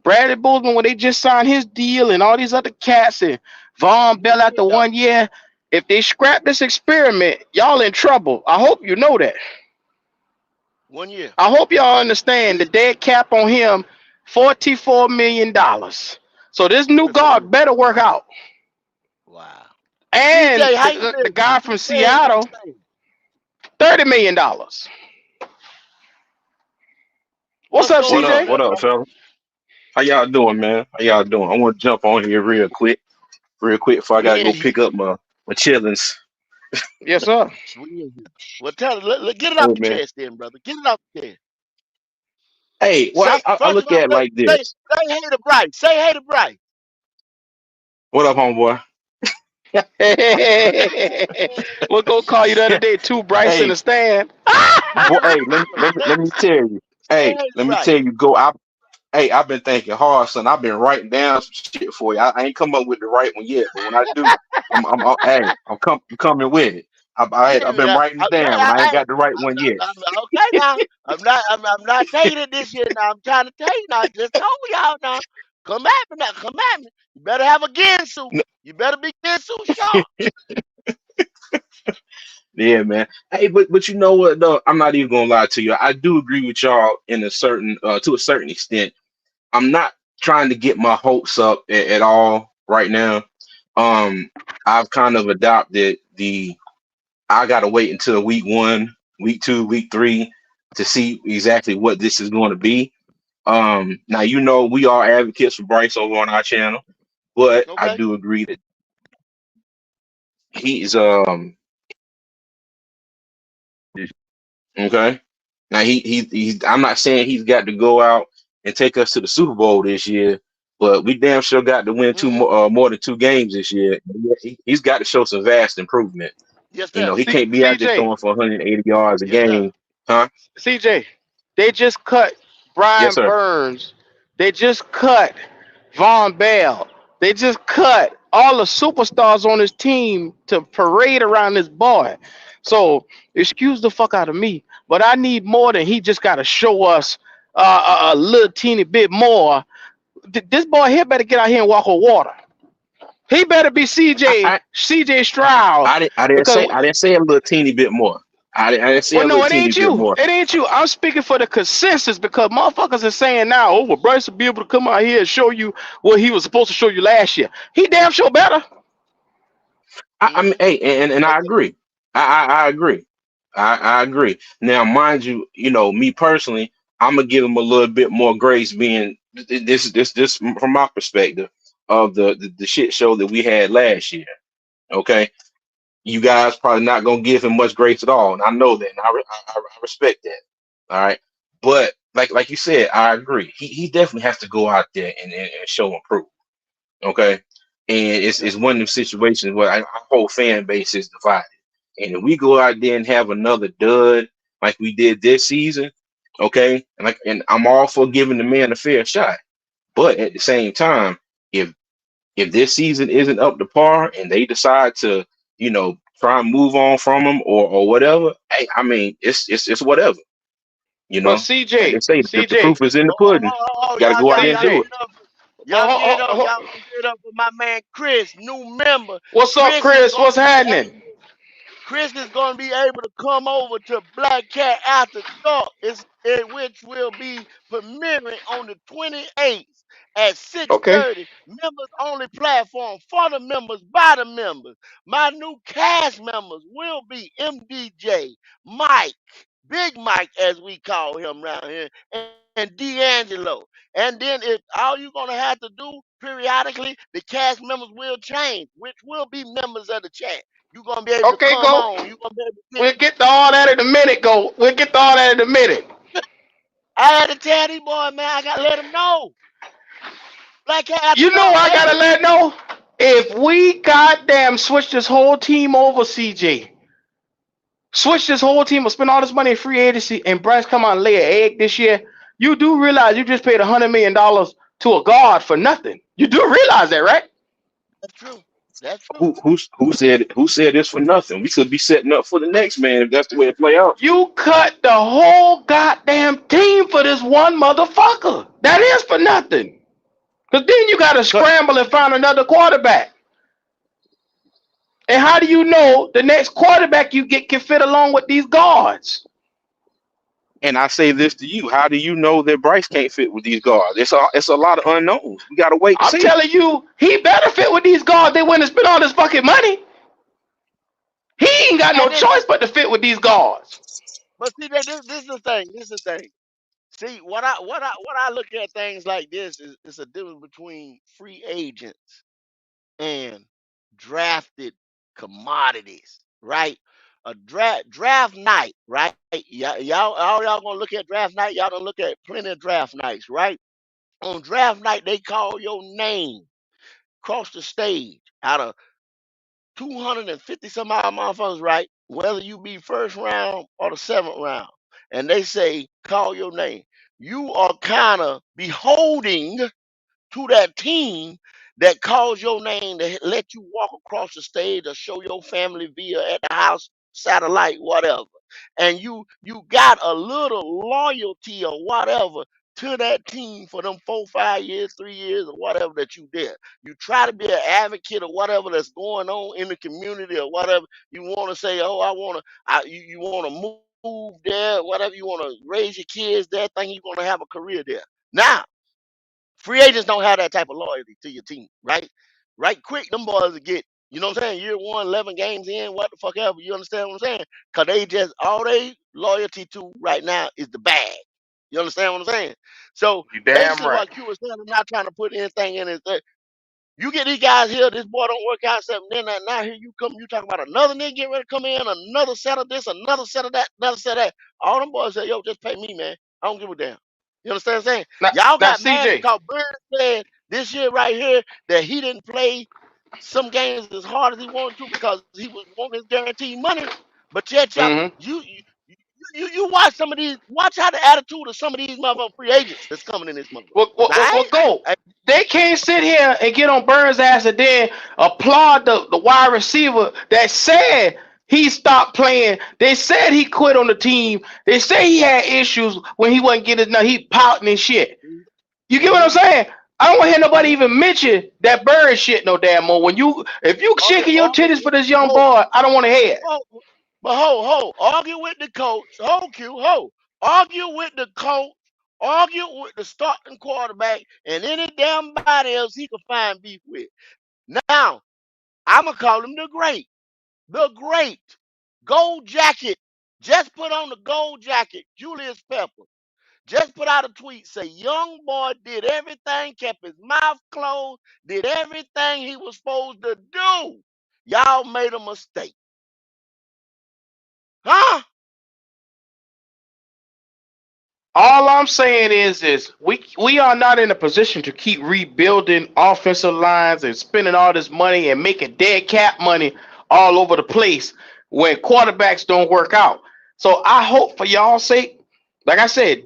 Bradley Bozeman when they just signed his deal and all these other cats and Von You Bell after did, dog. 1 year, if they scrap this experiment, y'all in trouble. I hope you know that. 1 year. I hope y'all understand the dead cap on him, $44 million. So this new Good for him. guard better work out. Wow. And CJ, how you the been? guy from CJ ain't on Seattle, stage. $30 million. What's What's up, going on CJ? there, What up, brother? fella? How y'all doing, man? How y'all doing? I want to jump on here real quick before I We gotta in go here. pick up my chillings. Yes, sir. We in here. Well, tell it. Get it off Hey, your man. chest, then, brother. Get it off your chest. Hey, well, Say I first of look all, at it like this. say hey to Bryce. Say hey to Bryce. What up, homeboy? We'll go call you the other day too, Bryce in Hey, the stand. boy. Hey, Look, let me tell you. say Hey, hey to let me Bryce. tell you. Go. Hey, I've been thinking hard, son. I've been writing down some shit for you. I ain't come up with the right one yet, but when I do, hey, I'm coming with it. I've been Yeah, writing it okay, down, but I ain't got the right one yet. okay now. I'm not taking it this year now. I'm trying to tell you now. I just told y'all now. Come at me now. Come at me. You better have a Ginsu. You better be Ginsu sharp. Yeah, man. Hey, but you know what though? I'm not even gonna lie to you. I do agree with y'all in a certain to a certain extent. I'm not trying to get my hopes up at all right now. Um, I've kind of adopted the I gotta wait until week one, week two, week three to see exactly what this is going to be. Now you know we are advocates for Bryce over on our channel, but I Okay. do agree that he's okay. Now he's I'm not saying he's got to go out and take us to the Super Bowl this year, but we damn sure got to win Mm-hmm. more than two games this year. He's got to show some vast improvement. Yes, You know, sir. he can't be out there CJ, throwing for 180 yards a Yes, sir. game, huh? CJ, they just cut Yes, Brian sir. Burns. They just cut Von Bell. They just cut all the superstars on his team to parade around this boy. So excuse the fuck out of me, but I need more than he just got to show us a little teeny bit more. This boy here better get out here and walk on water. He better be I, CJ I, Stroud because I didn't say a little teeny bit more. I didn't say well, a no, little it teeny ain't bit you. more. It ain't you. I'm speaking for the consensus because motherfuckers are saying now, oh, well, Bryce will be able to come out here and show you what he was supposed to show you last year. He damn sure better. I mean, Mm-hmm. hey, and I Okay. agree. I agree. I agree. Now, mind you, me personally, I'm gonna give him a little bit more grace, being this from my perspective of the shit show that we had last year. Okay, you guys probably not gonna give him much grace at all, and I know that, and I respect that. All right, but like you said, I agree. He definitely has to go out there and show and prove. Okay. And Yes, sir. it's one of them situations where our whole fan base is divided. And if we go out there and have another dud like we did this season, okay, and I'm all for giving the man a fair shot. But at the same time, if this season isn't up to par and they decide to, try and move on from him or whatever, hey, I mean, it's whatever, you But know. Like they CJ, say, the CJ, proof is in the Oh, oh, pudding. oh, oh, oh, Got to go out there and y'all do CJ. it. give it up. Oh, Y'all gonna give it up for my man Chris, new member. what's up, Chris is Chris? gonna What's be able happening? Chris is going to be able to come over to Black Cat After Dark, which will be premiering on the 28th at Okay. 6:30. Members only platform for the members by the members. My new cast members will be MDJ, Mike, Big Mike as we call him around here, and D'Angelo. And then if all you're gonna have to do periodically, the cast members will change, which will be members of the chat. You're gonna be able to Okay, come go. on. You're gonna be able to get. We'll get to all that in a minute, go. We'll get to all that in a minute. I had to tell these boys, man, I gotta let them know. Black Cat After You know Dark, I gotta baby. let know. If we goddamn switch this whole team over, CJ, switch this whole team or spend all this money in free agency and Bryce come out and lay an egg this year, you do realize you just paid $100 million to a guard for nothing. You do realize that, right? That's true. That's true. Who said this for nothing? We could be setting up for the next man if that's the way it play out. You cut the whole goddamn team for this one motherfucker. That is for nothing. Because then you got to Cut. scramble and find another quarterback. And how do you know the next quarterback you get can fit along with these guards? And I say this to you: how do you know that Bryce can't fit with these guards? It's a lot of unknowns. We gotta wait and I'm see. telling you, he better fit with these guards. They wouldn't spend all this fucking money. He ain't got no And then, choice but to fit with these guards. but see, that this is the thing. This is the thing. See, what I look at things like this is it's a difference between free agents and drafted commodities, right? A draft night, right? Y'all all y'all gonna look at draft night. Y'all don't look at plenty of draft nights, right? On draft night, they call your name across the stage out of 250 some odd motherfuckers, right? Whether you be first round or the seventh round, and they say call your name. you are kind of beholding to that team that calls your name to let you walk across the stage or show your family via at the house, satellite, whatever. And you got a little loyalty or whatever to that team for them 4, 5 years, 3 years, or whatever that you did. You try to be an advocate of whatever that's going on in the community or whatever. You want to say, oh, you want to move there, whatever. You want to raise your kids there, think you're going to have a career there. Now, free agents don't have that type of loyalty to your team, right? Right quick, them boys will get, you know what I'm saying? Year one, 11 games in, what the fuck ever. You understand what I'm saying? Because they just, all they loyalty to right now is the bag. You understand what I'm saying? So You damn basically, right. what Q was saying, I'm not trying to put anything in his. You get these guys here, this boy don't work out something. Then now here you come, you talking about another nigga getting ready to come in, another set of this, another set of that, another set of that. All them boys say, yo, just pay me, man. I don't give a damn. You understand what I'm saying? Now, Y'all now, got mad CJ. because Bird said this year right here that he didn't play some games as hard as he wanted to because he was wanting his guaranteed money. But yet y'all, Mm-hmm. you watch some of these, watch how the attitude of some of these motherfucking free agents that's coming in this motherfucker. Well, go. I, They can't sit here and get on Burns' ass and then applaud the wide receiver that said he stopped playing. They said he quit on the team. They say he had issues when he wasn't getting enough. He pouting and shit. You get what I'm mm-hmm, saying? I don't want to hear nobody mm-hmm. even mention that Burns shit no damn more. If you shaking your Argue titties for with this young ho, boy, I don't want to hear it. ho, but argue with the coach, argue with the coach, argue with the starting quarterback, and any damn body else he can find beef with. Now, I'ma call him the great gold jacket. Just put on the gold jacket, Julius Pepper. Just put out a tweet, say, young boy did everything, kept his mouth closed, did everything he was supposed to do. Y'all made a mistake. Huh? All I'm saying is we are not in a position to keep rebuilding offensive lines and spending all this money and making dead cap money all over the place when quarterbacks don't work out. So I hope for y'all's sake, like I said,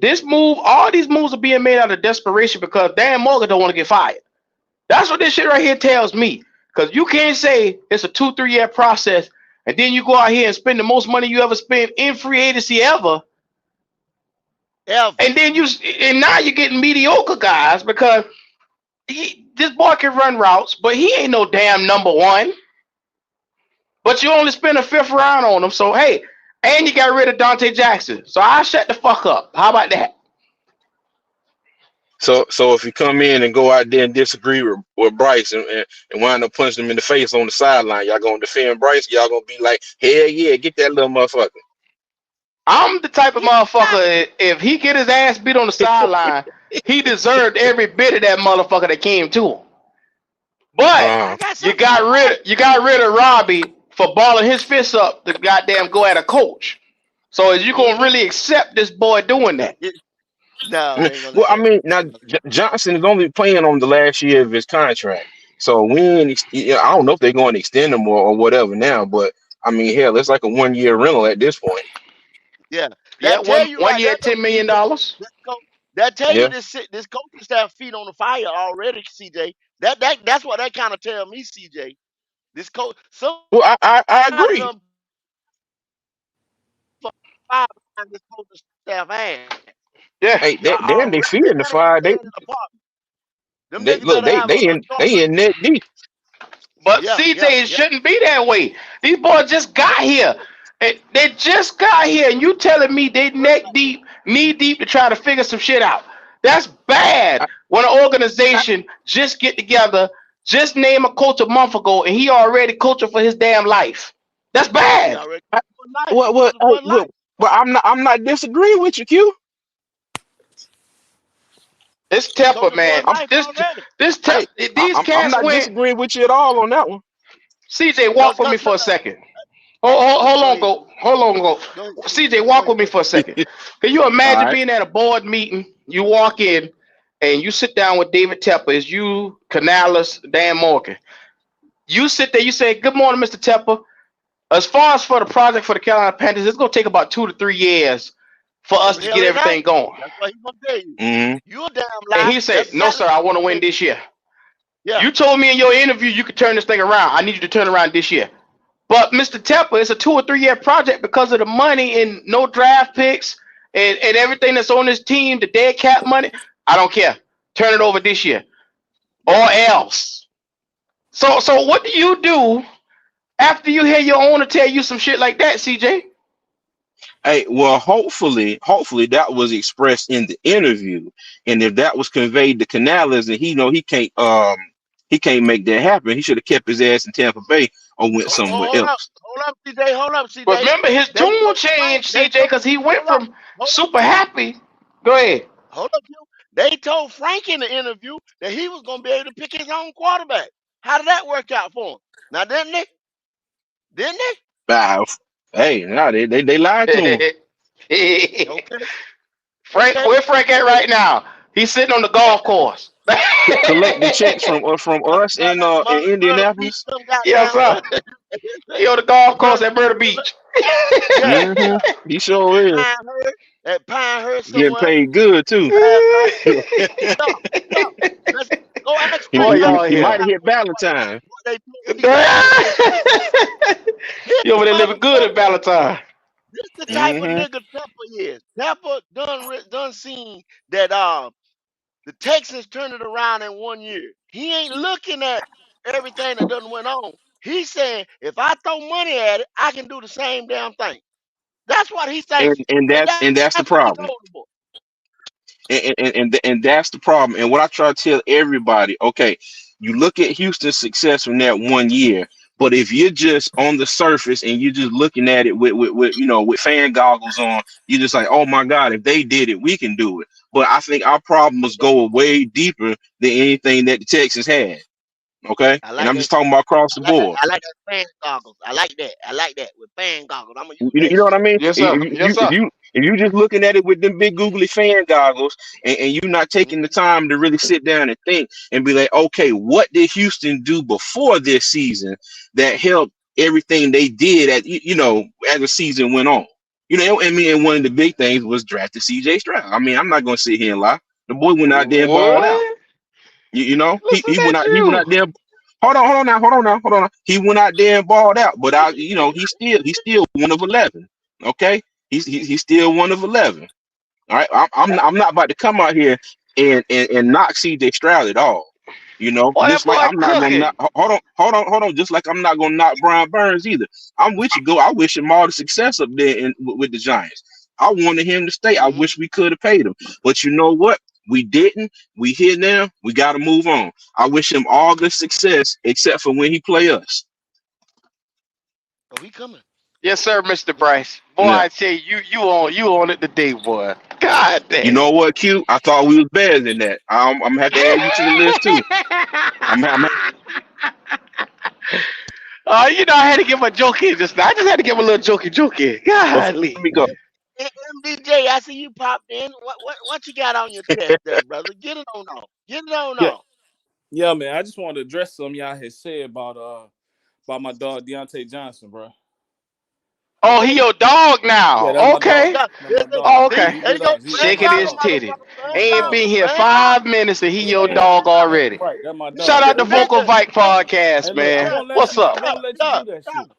all these moves are being made out of desperation because Dan Morgan don't want to get fired. That's what this shit right here tells me. Because you can't say it's a 2-3 year process and then you go out here and spend the most money you ever spent in free agency ever. Ever. And now you're getting mediocre guys because this boy can run routes, but he ain't no damn number one. But you only spent a fifth round on him, so hey, and you got rid of Dante Jackson. So I shut the fuck up. How about that? So if you come in and go out there and disagree with Bryce and wind up punching him in the face on the sideline, y'all gonna defend Bryce? Y'all gonna be like, hell yeah, get that little motherfucker. I'm the type of Yeah. motherfucker, if he get his ass beat on the sideline, he deserved every bit of that motherfucker that came to him. But I got you something. got rid of Robbie for balling his fists up to goddamn go at a coach. So is you gonna really accept this boy doing that? No, I ain't gonna Well, I accept mean, now Johnson is only playing on the last year of his contract, so I don't know if they're going to extend him or whatever now, but I mean, hell, it's like a 1 year rental at this point. Yeah, Yeah, that tell you one right year, there, though, $10 million. CJ. That tell you Yeah. this coaching staff feet on the fire already, CJ. That's what that kind of tell me, CJ. This coach, somebody Well, I agree. done fire behind this coaching staff ass. Yeah. Hey, Y'all they already fearing the had to fire. stay in the apartment. Them They niggas look, better have a joint. they in net deep. But Yeah, CJ, yeah, it yeah. shouldn't be that way. These boys just got here. They just got here, and you telling me they neck deep, knee deep to try to figure some shit out. That's bad. I, When an organization just get together, just name a coach a month ago, and he already coaching for his damn life. That's He bad. already I, for life. He what, coaching for life. but I'm not disagreeing with you, Q. This He Tepper, coaching for man. life already. Hey, These I'm cats not went. disagreeing with you at all on that one. CJ, Cause, walk with me cause for look, a second. Hold go on, ahead. go. Hold on, go. Go ahead. CJ, Go walk ahead. with Go me ahead. for a second. Can you All imagine right. being at a board meeting? You walk in and you sit down with David Tepper. It's you, Canales, Dan Morgan. You sit there, you say, good morning, Mr. Tepper. As far as for the project for the Carolina Panthers, it's going to take about 2 to 3 years for us Who the to hell get ain't everything nice? going. That's what he gonna tell you. Mm-hmm. You a damn And lie. he said, That's "No, exactly sir, I what he want to gonna win tell you. this year. Yeah. You told me in your interview you could turn this thing around. I need you to turn around this year." But Mr. Tepper, it's a 2 or 3 year project because of the money and no draft picks and everything that's on this team, the dead cap money. I don't care. Turn it over this year or Yeah. else. So what do you do after you hear your owner tell you some shit like that, CJ? Hey, well, hopefully that was expressed in the interview, and if that was conveyed to Canales, and he can't make that happen. He should have kept his ass in Tampa Bay or went somewhere Hold up. else. Hold up, CJ. Hold up, But CJ. remember his They tune told Frank. changed, They CJ, told. because he went Hold up. from Hold up. super happy. Go ahead. Hold up, you. They told Frank in the interview that he was gonna be able to pick his own quarterback. How did that work out for him? Now didn't they? Didn't Ah, hey, nah, they lied to him. they? Okay. Frank, Okay. where Frank at right now? He's sitting on the golf course. Collecting checks from us in Myrtle Beach, Indianapolis. some Yes, goddamn. sir. He on the golf course Myrtle at Beach, Myrtle Beach. yeah. Mm-hmm. He sure is Pinehurst, at Pinehurst getting somewhere. paid good too. Last night. Yeah, yeah. Let's go ask Boy, Frank y'all He here. might have hit Valentine. what they told CJ. Here's You over the there living good motherfucker. at Valentine. This the type of Mm-hmm. nigga Pepper is. Pepper done seen that the Texans turned it around in 1 year. He ain't looking at everything that done went on. He's saying if I throw money at it, I can do the same damn thing. That's what he's And thinking. and And that's the that's what he problem. told the boy. And that's the problem. And what I try to tell everybody, okay, you look at Houston's success from that 1 year, but if you're just on the surface and you're just looking at it with with fan goggles on, you're just like, oh my God, if they did it, we can do it. But I think our problems go way deeper than anything that the Texans had. Okay, I and like I'm that. just talking about across the board. I like that fan goggles. I like that. I like that with fan goggles. I'm gonna use You that know what I shit. mean? Yes, sir. Yes, sir. If you just looking at it with them big googly fan goggles and you're not taking the Mhm. time to really sit down and think and be like, okay, what did Houston do before this season that helped everything they did as the season went on? I mean, and one of the big things was drafting CJ Stroud. I mean, I'm not gonna sit here and lie. The boy went out there and balled out. What? He Listen went at out you. there. Hold on now. He went out there and balled out, but he's still one of 11. Okay, he's still one of 11. All right, I'm not about to come out here and knock CJ Stroud at all. Boy, that Just like boy I'm not gonna cooking. knock. Hold on. Just like I'm not gonna knock Brian Burns either. I'm with you. Go. I wish him all the success up there with the Giants. I wanted him to stay. I Mhm. wish we could have paid him, but you know what? We didn't. We here now. We got to move on. I wish him all the success except for when he play us. Oh, he coming. Yes, sir, Mr. He coming. Bryce. Boy, Yeah. I tell you, you on it today, boy. God You damn. know what, Q? I thought we was better than that. I'm gonna have to add you to the list too. I'm I had to give a joke in just now. I just had to give a little jokey in. before Golly. we go. Hey, MDJ, I see you popped in. What you got on your chest there, brother? Get it on off. Get it on Yeah, off. yeah, man. I just wanted to address something y'all had said about my dog Deontay Johnson, bro. Oh, he Okay. your dog Yeah, that's now. my dog. Okay. Yeah. That's There my you go. dog. Oh, Yeah, See, okay. he there you good go. dog. He Same my Shaking dog, his dog. titty. motherfucker. Same Ain't dog. been here Same dog. 5 minutes and he your Yeah, dog already. right. That's my Shout dog. out to Hey, look. Vocal Vike Hey, Podcast, Hey, look. man. What's I'm up? gonna let you yeah. do that Yeah. shit.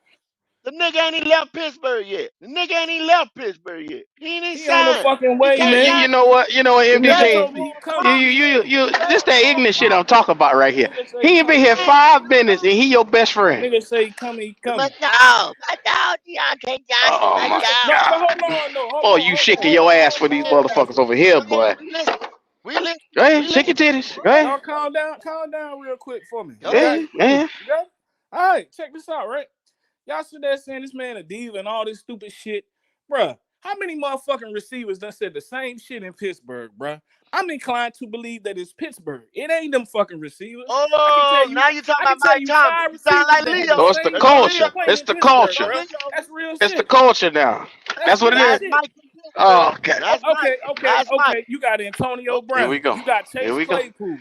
The nigga ain't even left Pittsburgh yet. The nigga ain't even left Pittsburgh yet. He ain't even He on the signed. fucking He way, can't You, man. you sign. know what? You know what, The nigga MDJ? told me he You, coming. you, you, you, this that ignorant shit I'm talking about right here. Nigga say he He ain't been coming. here 5 minutes and he your best friend. Nigga say he coming. He My coming. dog. My dog, Deontay Johnson. Oh My my dog. But God. hold on, no, hold Boy, on, you hold shaking on, your hold ass on, for these hold on. motherfuckers over here, boy. We listen. We listen. Go ahead, We shake listen. your titties. Go ahead. Y'all calm down real quick for me. You Okay. got Yeah, it? yeah. You got it? All right, check this out, right? Y'all sit there saying this man a diva and all this stupid shit. Bruh, how many motherfucking receivers done said the same shit in Pittsburgh, bruh? I'm inclined to believe that it's Pittsburgh. It ain't them fucking receivers. I can Oh, tell you, now you talking I about can tell Mike you Thomas. 5 You sound receivers like that had the So Leo. it's the same Let's go shit culture. Leo. playing It's in the Let's Pittsburgh, go culture. bruh. Leo. That's real It's the shit. culture now. That's That's what it real is. That's shit. Mike in Oh, Pittsburgh. okay. That's Mike. That's Mike. Okay. You got Antonio Here we Brown. go. You got Here Chase we go. Claypool.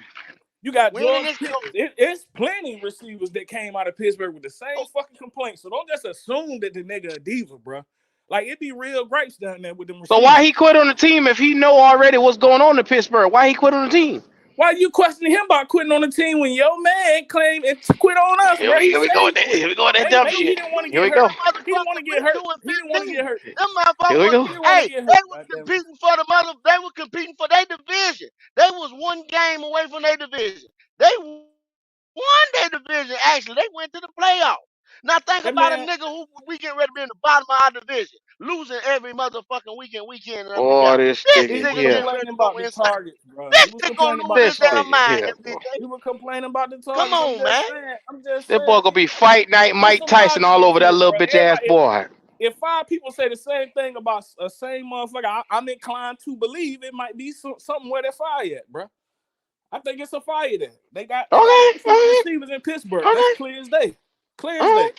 You got Winning George is Pickens. coach. It's plenty of receivers that came out of Pittsburgh with the same Oh, fucking complaints. So don't just assume that the nigga a diva, bro. Like it be real gripes down there with them So receivers. why he quit on the team if he know already what's going on in Pittsburgh? Why he quit on the team? Why you questioning him about quitting on the team when your man claimed it quit on us, bro? Here we go with that. Here we go with that dumb Maybe he shit. didn't want to Here get we hurt. go. He didn't want to get hurt. He didn't want to get hurt. Them Here we motherfuckers, go. He didn't want to hey, get they hurt. was Goddamn. competing for they were competing for their division. They was one game away from their division. They won their division. Actually, they went to the playoffs. Now think That about a man, nigga who we get ready to be in the bottom of our division, losing every motherfucking week in and Oh, out. this This he nigga was nigga here. getting ready complaining to go about the inside. targets, bro. This He was nigga gonna complaining lose about the his This damn nigga targets. mind, here, bro. MDJ. He was complaining about the Come targets. on, man. I'm just That boy saying. gonna be fight night Put Mike some Tyson logic all over into that it, little bro. bitch ass boy. If 5 people say the same thing about a same motherfucker, I'm inclined to believe it might be something where they're fire at, bro. I think it's a fire there. They got receivers in Pittsburgh. That's clear as day. Clear as day.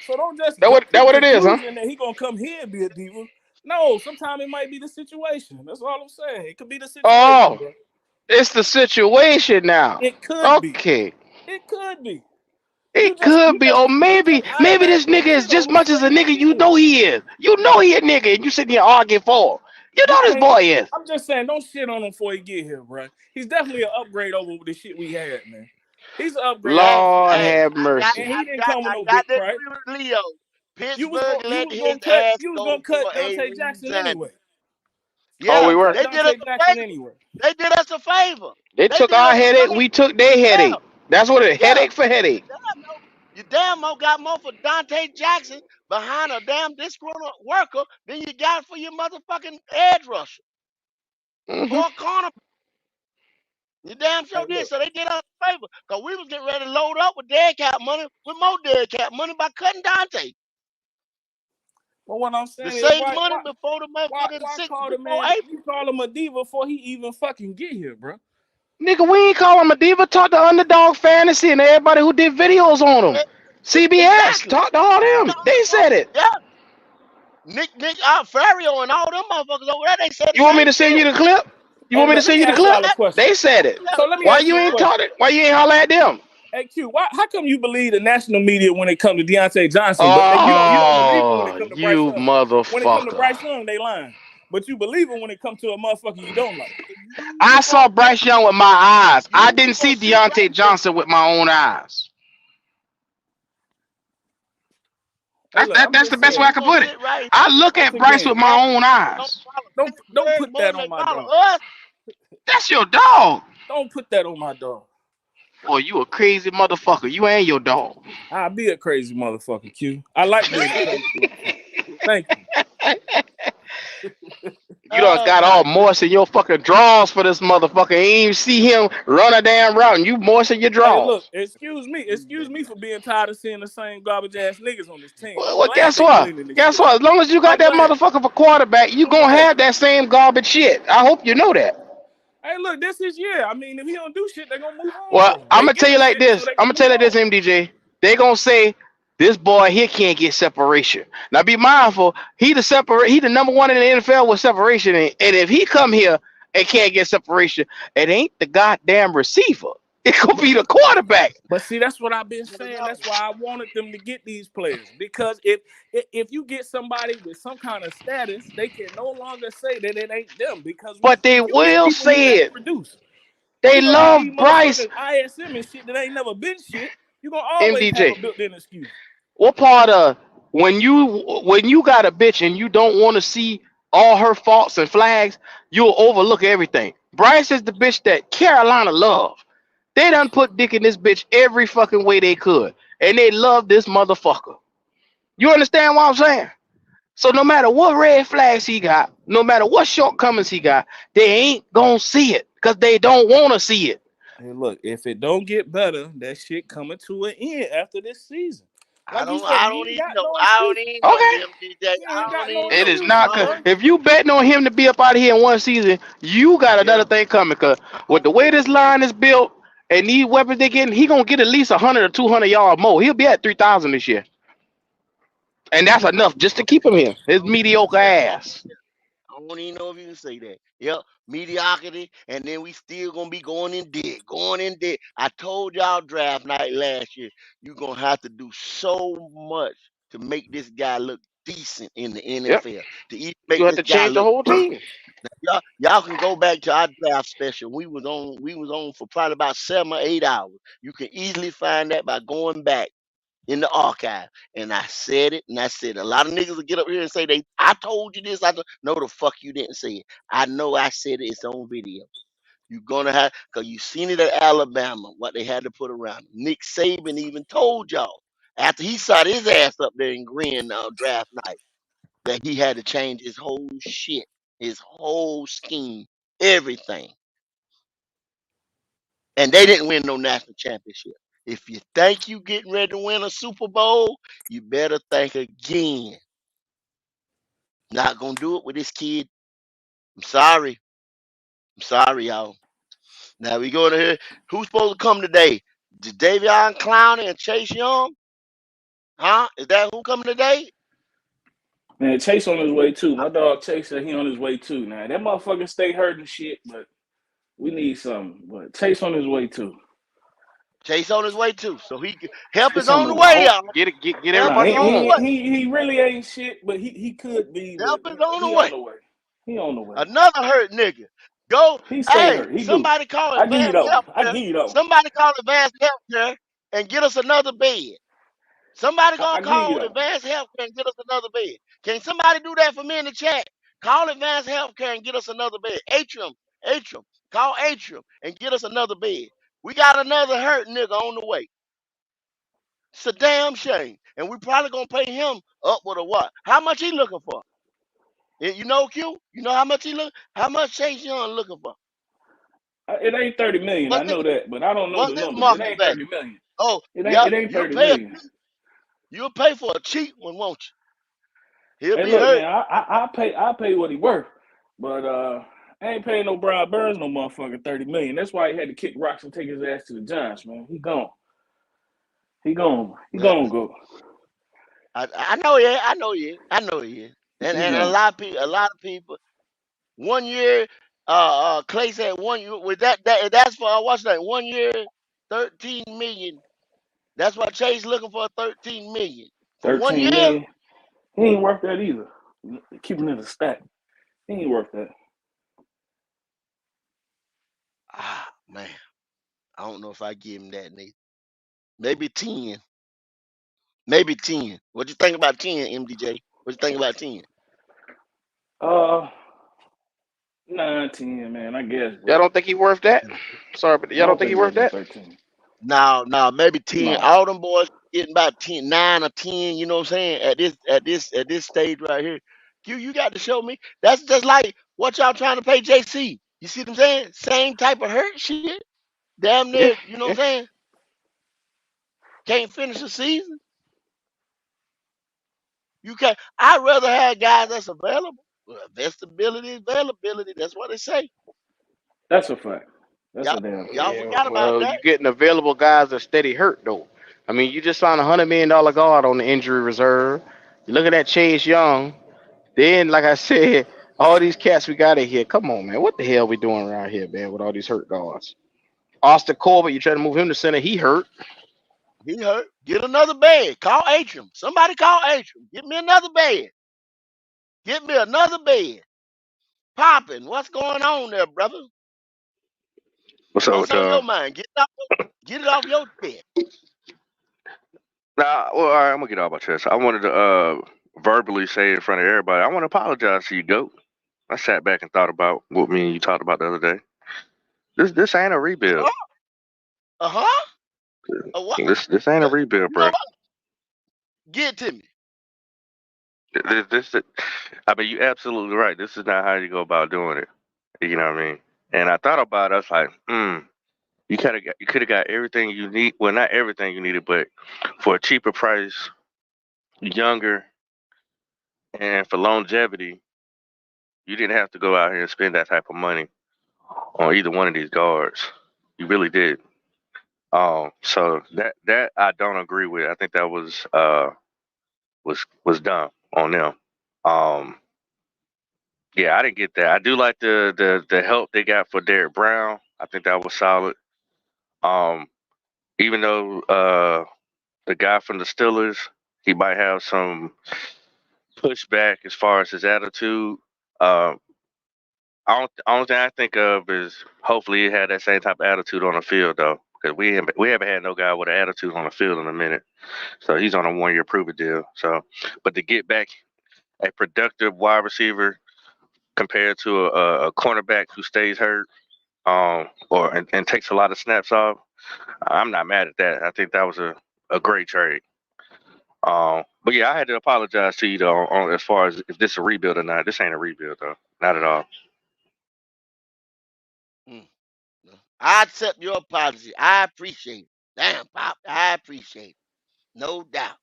So don't just That what it is, huh? that he gonna come here and be a diva. No, sometimes it might be the situation. That's all I'm saying. It could be the situation. Oh, bro. it's the situation now. It could be. Okay. It could be. It could be, or maybe this nigga is just much as a nigga you know he is. You know he a nigga, and you sitting here arguing for him. You know this boy is. I'm just saying, don't shit on him before he get here, bro. He's definitely an upgrade over the shit we had, man. He's an upgrade. Lord have mercy. And he didn't come with no got big that price. Leo. Pittsburgh let his You ass was go gonna cut for a Dante Jackson reason. anyway. Yeah, we were. They did us a favor. Anyway. They did us a favor. They took our headache, we took their headache. That's what it headache for headache. You damn got more for Dante Jackson behind a damn disgruntled worker than you got for your motherfucking edge rusher or a corner. You damn sure did. So they did us a favor because we was getting ready to load up with dead cap money, with more dead cap money by cutting Dante. But what I'm saying to is, save money before the motherfucking why six call the before man? April. You call him a diva before he even fucking get here, bro. Nigga, we ain't call him a diva. Talk to Underdog Fantasy and everybody who did videos on him. CBS, talk to all them. They said it. Yeah. Nick, Ferrio and all them motherfuckers over there, they said You want me to send you the clip? You want me to send you the clip? They said it. So let me Why ask you a ain't question. taught it? Why you ain't holler at them? Hey Q, how come you believe the national media when it comes to Deontay Johnson, Oh, but you don't believe it when it comes to Bryce you Young? motherfucker. When it comes to Bryce Young, they lying. But you believe it when it comes to a motherfucker you don't like. I saw Bryce Young with my eyes. I didn't see Deontay Johnson with my own eyes. That's the best way I can put it. I look at Bryce with my own eyes. Don't put that on my dog. That's your dog. Don't put that on my dog. Boy, you a crazy motherfucker. You ain't your dog. I'll be a crazy motherfucker, Q. I like this. Thank you. You done got all moist in your fucking drawers for this motherfucker. Ain't even see him run a damn route and you moist in your drawers. Hey, look, excuse me for being tired of seeing the same garbage ass niggas on this team. Well, guess what? As long as you got that motherfucker for quarterback, you gonna have that same garbage shit. I hope you know that. Hey, look, this is I mean, if he don't do shit, they're gonna move on. Well, I'm gonna tell you like this. MDJ. They gonna say this boy here can't get separation. Now be mindful, he the number one in the NFL with separation, and if he come here and can't get separation, it ain't the goddamn receiver. It could be the quarterback. But see, that's what I've been saying. That's why I wanted them to get these players. Because if you get somebody with some kind of status, they can no longer say that it ain't them. But they will say it. They love Bryce. ISM and shit that ain't never been shit. You gonna always have a built-in excuse. What part of when you got a bitch and you don't want to see all her faults and flags, you'll overlook everything. Bryce is the bitch that Carolina love. They done put dick in this bitch every fucking way they could, and they love this motherfucker. You understand what I'm saying? So no matter what red flags he got, no matter what shortcomings he got, they ain't gonna see it because they don't want to see it. Hey, look, if it don't get better, that shit coming to an end after this season. Like I don't even know. It is not. If you betting on him to be up out of here in one season, you got another thing coming. Cause with the way this line is built and these weapons they getting, he gonna get at least 100 or 200 yards more. He'll be at 3,000 this year, and that's enough just to keep him here. His mediocre ass. I don't even know if you can say that. Yep, mediocrity, and then we still gonna be going in debt. I told y'all draft night last year, you're gonna have to do so much to make this guy look decent in the Yep. NFL to even You make have this to guy change the look whole team. y'all can go back to our draft special. We was on for probably about 7 or 8 hours. You can easily find that by going back in the archive. And I said it, and I said a lot of niggas will get up here and say I told you this. No, the fuck you didn't say it. I know I said it. It's on video. You're gonna have, cause you seen it at Alabama, what they had to put around him. Nick Saban even told y'all after he sat his ass up there and grinned draft night that he had to change his whole shit, his whole scheme, everything. And they didn't win no national championship. If you think you getting ready to win a Super Bowl, you better think again. Not gonna do it with this kid. I'm sorry. I'm sorry, y'all. Now we going to here. Who's supposed to come today? Davion Clowney and Chase Young? Huh? Is that who coming today? Man, Chase on his way too. My dog Chase said he on his way too. Now that motherfucker stay hurting shit, but we need something. But Chase on his way too. Chase on his way too. So help is Chase on on the the way. way, Oh, y'all. get Help Nah, is everybody on the home. way. he really ain't shit, but he could be. Help But is on he the on way. the way. He on the way. Another hurt nigga. Go, He stay hey, hurt. He do. somebody call I give you advanced that one. health I care. give you that one. Somebody call advanced health care and get us another bed. Somebody I gonna give you call that one. advanced health care and get us another bed. Can somebody do that for me in the chat? Call advanced health care and get us another bed. Atrium. Call Atrium and get us another bed. We got another hurt nigga on the way. It's a damn shame. And we probably gonna pay him upward or what? How much he looking for? You know, Q? You know how much how much Chase Young looking for? It ain't 30 million. I What's know that, but I don't know the what's his numbers. It market ain't value? 30 million. Oh, It ain't. yeah, It ain't you'll 30 pay million. you'll pay for a cheap one, won't you? He'll Hey, be look, hurt. man. I pay what he worth, but I ain't paying no Brian Burns no motherfucking 30 million. That's why he had to kick rocks and take his ass to the Giants, man. He gone. He gone. He Yeah, gonna go. I know he is. I know he is. He And gone. a lot of people 1 year Clay said 1 year with that's for what's that 1 year 13 million. That's why Chase looking for 13 million for 13 1 year. million. He ain't worth that either. Keeping it a stack. He ain't worth that. Ah man, I don't know if I give him that, Nate. Maybe 10. Maybe 10. What you think about 10, MDJ? What you think about 10? Uh, 9, 10, man. I guess, Y'all but don't think he worth that? Sorry, but I y'all don't don't think he think worth worth no that? 13. Now, maybe 10. No. All them boys getting about 10, 9 or 10, you know what I'm saying? At this stage right here. You got to show me. That's just like what y'all trying to pay JC. You see what I'm saying? Same type of hurt shit. Damn Yeah, near, you know yeah. what I'm saying? Can't finish the season. You can't. I'd rather have guys that's available. Well, availability. That's what they say. That's a fact. That's Y'all, a damn y'all fact. Yeah, forgot about well, that. you getting available guys that steady hurt though. I mean, you just signed $100 million guard on the injury reserve. You look at that Chase Young. Then, like I said, all these cats we got in here. Come on, man. What the hell we doing around here, man, with all these hurt guards? Austin Corbett, you try to move him to center. He hurt. He hurt. Get another bed. Call Atrium. Somebody call Atrium. Get me another bed. Get me another bed. Popping. What's going on there, brother? What's up What's with on y'all? your mind? Get it off your chest. Nah, well, all right, I'm gonna get off my chest. I wanted to verbally say in front of everybody, I want to apologize to you, goat. I sat back and thought about what me and you talked about the other day. This ain't a rebuild. Uh-huh. Uh-huh. What? This ain't a rebuild, You know bro. what? Get to me. This I mean, you absolutely right. This is not how you go about doing it. You know what I mean? And I thought about it. I was like, you could have got everything you need. Well, not everything you needed, but for a cheaper price, younger, and for longevity. You didn't have to go out here and spend that type of money on either one of these guards. You really did. So that I don't agree with. I think that was dumb on them. Um, yeah, I didn't get that. I do like the help they got for Derek Brown. I think that was solid. Um, even though the guy from the Steelers, he might have some pushback as far as his attitude. Only thing I think of is hopefully he had that same type of attitude on the field though, because we haven't had no guy with an attitude on the field in a minute. So he's on a 1-year prove-it deal. So, but to get back a productive wide receiver compared to a cornerback who stays hurt, and takes a lot of snaps off, I'm not mad at that. I think that was a great trade. But yeah, I had to apologize to you though on as far as if this is a rebuild or not. This ain't a rebuild though, not at all. Mm. I accept your apology. I appreciate it. Damn, Pop, I appreciate it. No doubt.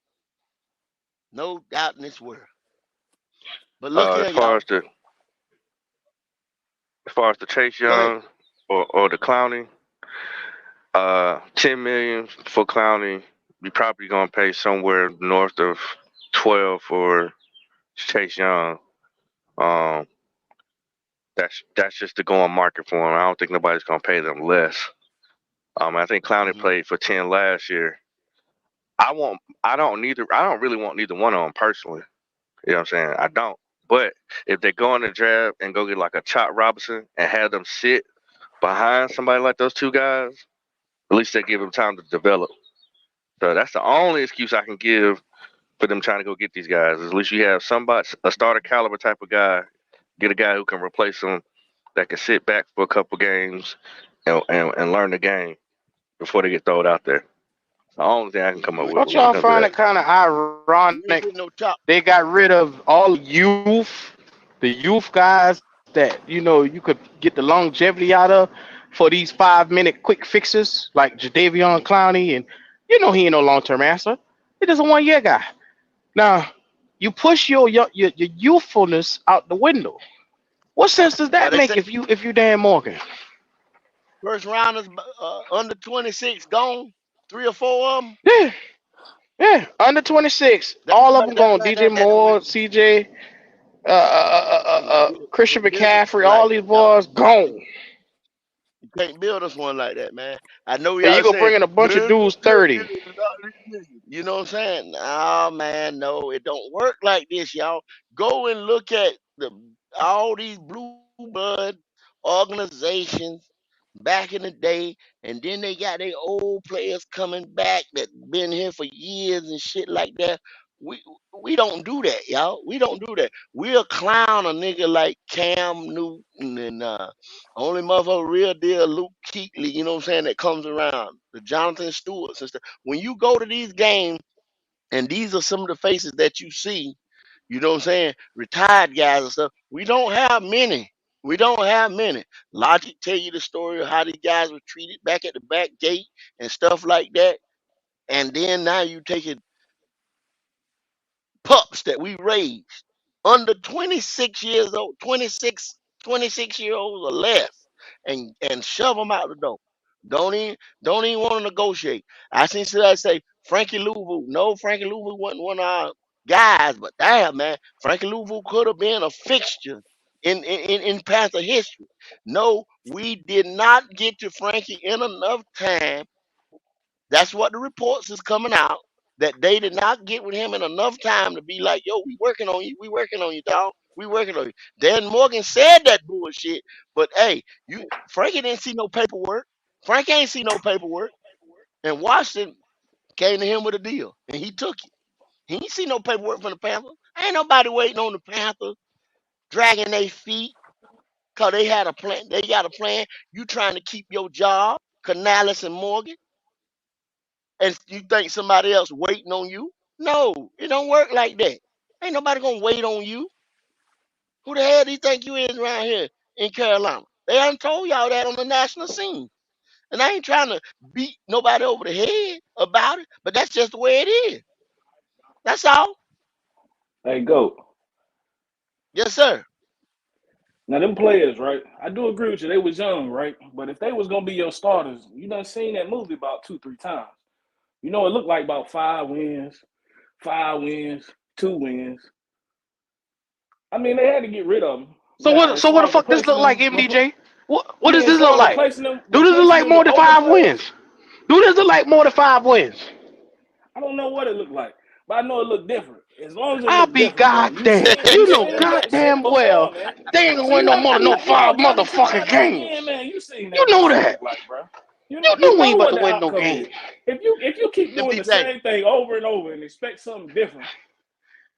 No doubt in this world. But look As here, far y'all. as the Chase Go ahead. Young or the Clowney, $10 million for Clowney. You probably gonna pay somewhere north of 12 for Chase Young. Um, that's just the going market for him. I don't think nobody's gonna pay them less. I think Clowney Mm-hmm. played for 10 last year. I don't really want neither one of them personally. You know what I'm saying? I don't. But if they go in the draft and go get like a Chop Robinson and have them sit behind somebody like those two guys, at least they give them time to develop. So that's the only excuse I can give for them trying to go get these guys. At least you have somebody, a starter caliber type of guy, get a guy who can replace them, that can sit back for a couple games and learn the game before they get thrown out there. The only thing I can come up with Don't when it y'all comes to find that. it kind of You ain't ironic? getting no top. They got rid of all the youth guys that you could get the longevity out of for these 5-minute quick fixes like Jadeveon Clowney, and he ain't no long-term answer. He just a 1-year guy. Now you push your youthfulness out the window. What sense does Well, that they make say if you Dan Morgan? first rounders under 26 gone. 3 or 4 of them. Yeah, yeah, under 26, That's all of like them gone. DJ Moore, CJ, Christian build us McCaffrey, like all these that, y'all. boys gone. You can't build us one like that, man. I know And you y'all gonna saying, bring in a bunch of man, dudes $10 30. million, you know what I'm saying? Oh man, no, it don't work like this, y'all. Go and look at all these blue blood organizations back in the day, and then they got their old players coming back that been here for years and shit like that. We we don't do that, y'all. We don't do that. We'll clown a nigga like Cam Newton and only motherfucker real deal Luke Kuechly, you know what I'm saying, that comes around. The Jonathan Stewarts and stuff. When you go to these games, and these are some of the faces that you see, you know what I'm saying, retired guys and stuff, we don't have many. We don't have many. Logic tell you the story of how these guys were treated back at the back gate and stuff like that. And then now you take it pups that we raised under 26 years old, 26 year olds or less, and shove them out the door. Don't even want to negotiate. I seen somebody say Frankie Louvu. No, Frankie Louvu wasn't one of our guys, but damn man, Frankie Louvu could have been a fixture in Panther history. No, we did not get to Frankie in enough time. That's what the reports is coming out, that they did not get with him in enough time to be like, yo, we working on you. We working on you, dog. We working on you. Dan Morgan said that bullshit, but hey, Frankie didn't see no paperwork. Frank ain't see no paperwork. And Washington came to him with a deal, and he took it. He ain't see no paperwork from the Panthers. Ain't nobody waiting on the Panthers, dragging their feet, because they had a plan. They got a plan. You trying to keep your job, Canales and Morgan, and you think somebody else waiting on you? No, it don't work like that. Ain't nobody gonna wait on you. Who the hell do you think you is around here in Carolina? They haven't told y'all that on the national scene. And I ain't trying to beat nobody over the head about it, but that's just the way it is. That's all. Hey, go. Yes, sir. Now them players, right? I do agree with you. They was young, right? But if they was gonna be your starters, you done seen that movie about 2-3 times. You know, it looked like about 5 wins, 2 wins. I mean, they had to get rid of them. So Now, what? as So what far the as fuck this look replacing like, them, MDJ? What yeah, does as this look far as like? Do this look replacing like them more with than older 5 players, wins? Do this look like more than 5 wins? I don't know what it looked like. but I know it look different. As long as it I'll look be different, bro. goddamn. You You know seen that shit goddamn well before, man. they ain't gonna So win you no ain't, more than no you 5 don't got to think motherfucking about that games. again, man. You seen You that what know shit that. look like, bro. You You know we know ain't about what to the win no outcome game. is. If you keep doing the MDJ. same thing over and over and expect something different,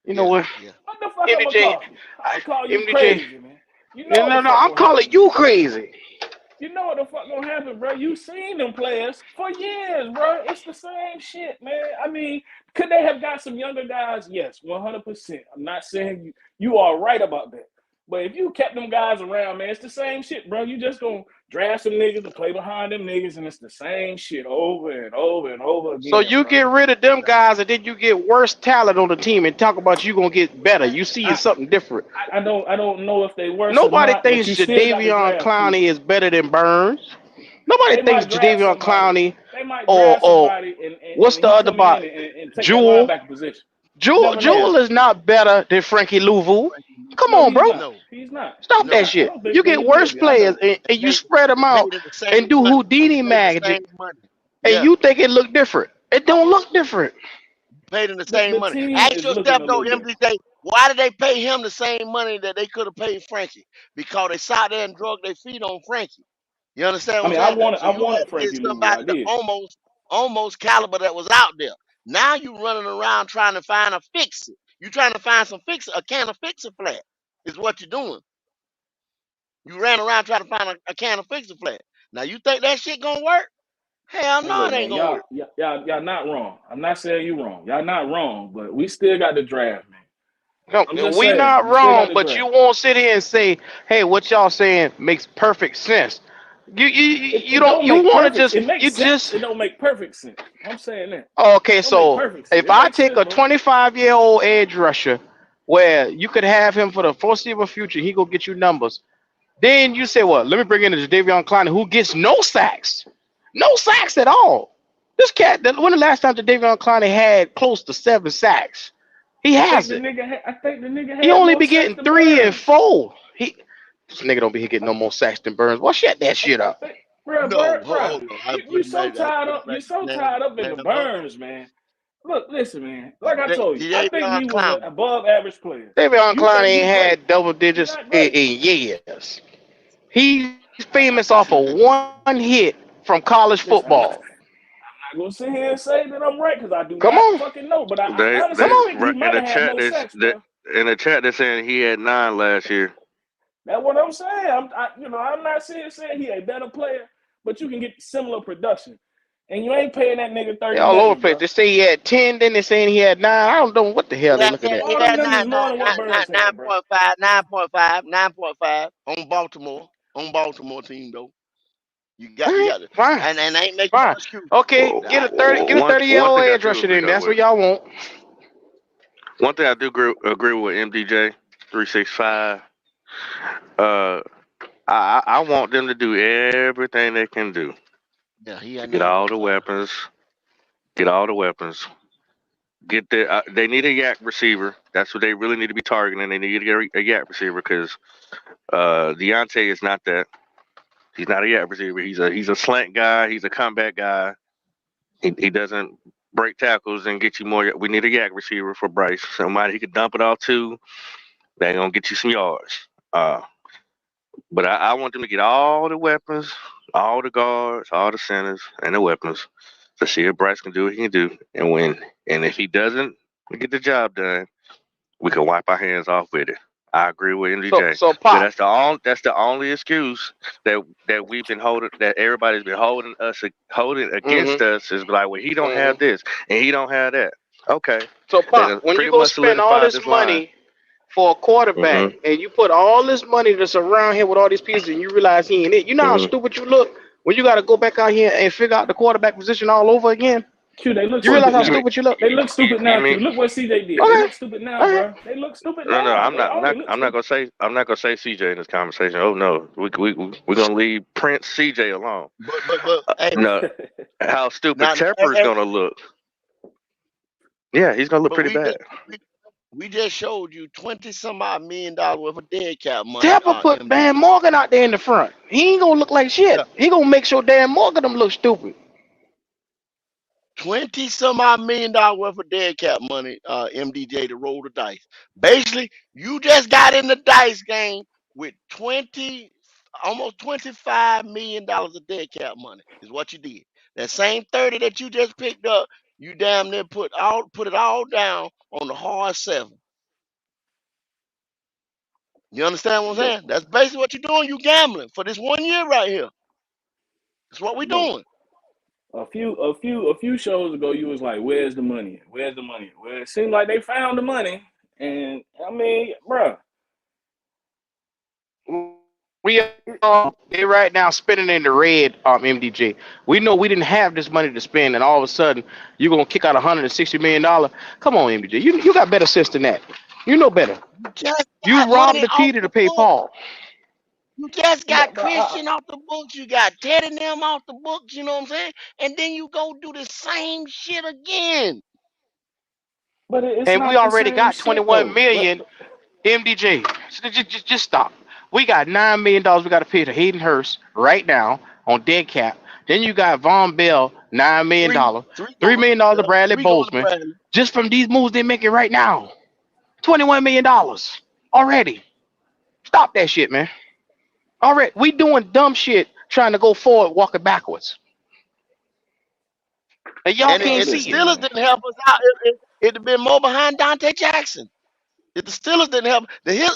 You know Yeah, what? yeah. what the fuck I'm gonna MJ, call you? I'm gonna call you MJ. crazy, man. You know what No, the fuck I'm gonna calling happen. you crazy. You know what the fuck gonna happen, bro. You seen them players for years, bro. It's the same shit, man. I mean, could they have got some younger guys? Yes, 100%. I'm not saying you are right about that. But if you kept them guys around, man, it's the same shit, bro. You just gonna draft some niggas to play behind them niggas, and it's the same shit over and over and over So again, you bro. get rid of them guys, and then you get worse talent on the team, and talk about you gonna get better. You see I, something different. I don't know if they worse or Nobody not, but thinks you still got to Jadeveon draft Q. Clowney is better than Burns. Nobody They thinks might draft Jadeveon somebody. Clowney They might or draft somebody what's and the he other come in bot? and take that Jewel. linebacker position. You never know. Yeah. Jewel is not better than Frankie Louvu. Come No, on, he's bro. not. No, He's not. Stop He's that no. not. I shit. don't think You that get he worse will be. I players know. and you Paid, spread them out paid in the and same do money. Houdini Paid the magic, same money. and Yeah. you think it look different. It don't look different. Paid in the same The money. team Ask is looking yourself a though, little different. MDJ, why did they pay him the same money that they could have paid Frankie? Because they sat there and drug their feet on Frankie. You understand I what mean, I'm saying? So I you had wanted to get Frankie Louvu. somebody I to did. almost caliber that was out there. Now you running around trying to find a fix it. You trying to find some fix it, a can of fix it flat is what you're doing. You ran around trying to find a can of fix it flat. Now you think that shit gonna work? Hell Hey, no, look, it ain't man, gonna work. y'all not wrong. I'm not saying you wrong. Y'all not wrong, but we still got the draft, man. No, I'm just we saying, not we still got wrong, the but you draft. won't sit here and say, "Hey, what y'all saying makes perfect sense." You It don't. don't You make want to perfect. just It makes you sense. just It don't make perfect sense. I'm saying that. okay. It don't make So perfect sense. if It I makes take sense, a bro. 25-year-old edge rusher, where you could have him for the foreseeable future, he go get you numbers. Then you say, "Well, let me bring in the Jadeveon Clowney, who gets no sacks at all." This cat. When the last time Jadeveon Clowney had close to 7 sacks? He hasn't. I think the nigga He had only more be sacks getting than 3 and Burns. 4. This nigga don't be getting no more sacks than Burns. Well, shut that shit I up. think, bro, No, bro, hold on. I you put it so back. I tied put it up. You back. so tied up in the Hold Burns, man. Look, listen, man. Like I told you, I think Davion he was an Clowney. above average player. Davion You Clowney think ain't he great? had double He digits not in, great. years. He's famous off of one hit from college Listen, I'm not football. gonna sit here and say that I'm right because I do Come not on. fucking know. But I Come honestly on. think he in might the have had chat more that's sacks, bro. in the chat they're saying he had 9 last year. That's what I'm saying. I'm not saying he a better player, but you can get similar production, and you ain't paying that nigga They $30 all over the million, place. bro. They say he had 10, then they saying he had 9. I don't know what the hell they looking at. He All them had numbers more than what Burns had, bro. 9.5, 9.5, 9.5 on Baltimore. On Baltimore team though. All You right, got it. fine, And I ain't making no fine. excuse. Okay, Well, get a 30 year one old thing I edge do rusher agree then. though That's what with y'all want. one thing I do agree with MDJ 365. Uh, I want them to do everything they can do Yeah, he to had get all the 9.5. weapons. Get all the weapons. Get the. They need a yak receiver. That's what they really need to be targeting. They need to get a yak receiver because Deontay is not that. He's not a yak receiver. He's a slant guy. He's a comeback guy. He doesn't break tackles and get you more. We need a yak receiver for Bryce. Somebody he could dump it off to. They're gonna get you some yards. But I want them to get all the weapons, all the guards, all the centers, and the weapons to see if Bryce can do what he can do and win. And if he doesn't get the job done, we can wipe our hands off with it. I agree with MDJ So because Pop. that's the only excuse that we've been holding, that everybody's been holding against Mm-hmm. us is like, well, he don't Mm-hmm. have this and he don't have that. Okay, So that Pop, has when you pretty go much spend all solidified this this line. money for a quarterback Mm-hmm. and you put all this money that's around here with all these pieces and you realize he ain't it, you know how Mm-hmm. stupid you look when you got to go back out here and figure out the quarterback position all over again. Q, they look You realize stupid how now. stupid you look? They look stupid You now, mean? Q. Look what CJ did. They Okay. look stupid now, All right. bro. They look stupid No, now. I'm They not. always look I'm not stupid. gonna say. I'm not gonna say CJ in this conversation. Oh no, we're gonna leave Prince CJ alone. But hey, No, how stupid not Tepper's gonna look. Yeah, he's gonna look but pretty bad. we just showed you 20 some odd $1 million worth of dead cap money, Tapper put Dan MDG. Morgan out there in the front. He ain't gonna look like Yeah. shit. He gonna make sure Dan Morgan them look stupid. 20 some odd $1 million worth of dead cap money, MDJ, to roll the dice. Basically, you just got in the dice game with almost $25 million of dead cap money, is what you did. That same 30 that you just picked up, you damn near put it all down on the hard 7. You understand what I'm But saying? That's basically what you're doing. You gambling for this 1 year right here. That's what we're but doing. a few shows ago, you was like, "Where's the money? Where's the money?" Well, it seemed like they found the money, and I mean, bro, We they right now spinning in the red, MDJ. We know we didn't have this money to spend, and all of a sudden you're gonna kick out $160 million. Come on, MDJ. You got better sense than that. You know better. You just You got robbed money the off Peter to the pay book. Paul. You just got but Christian off the books. You got Ted and them off the books. You know what I'm saying? And then you go do the same shit again. it's And we not the already same got shit 21 though. million. MDJ, just stop. We got $9 million we got to pay to Hayden Hurst right now on dead cap. Then you got Von Bell, $9 million, Three $3 going. million to Yep. Bradley 3 going to Bozeman, Bradley. just from these moves they're making right now. $21 million already. Stop that shit, man. Already, we doing dumb shit trying to go forward, walking backwards. And y'all And can't if the see it. Listen, Steelers man. didn't help us out, it'd have been more behind Dante Jackson. If the Steelers didn't help,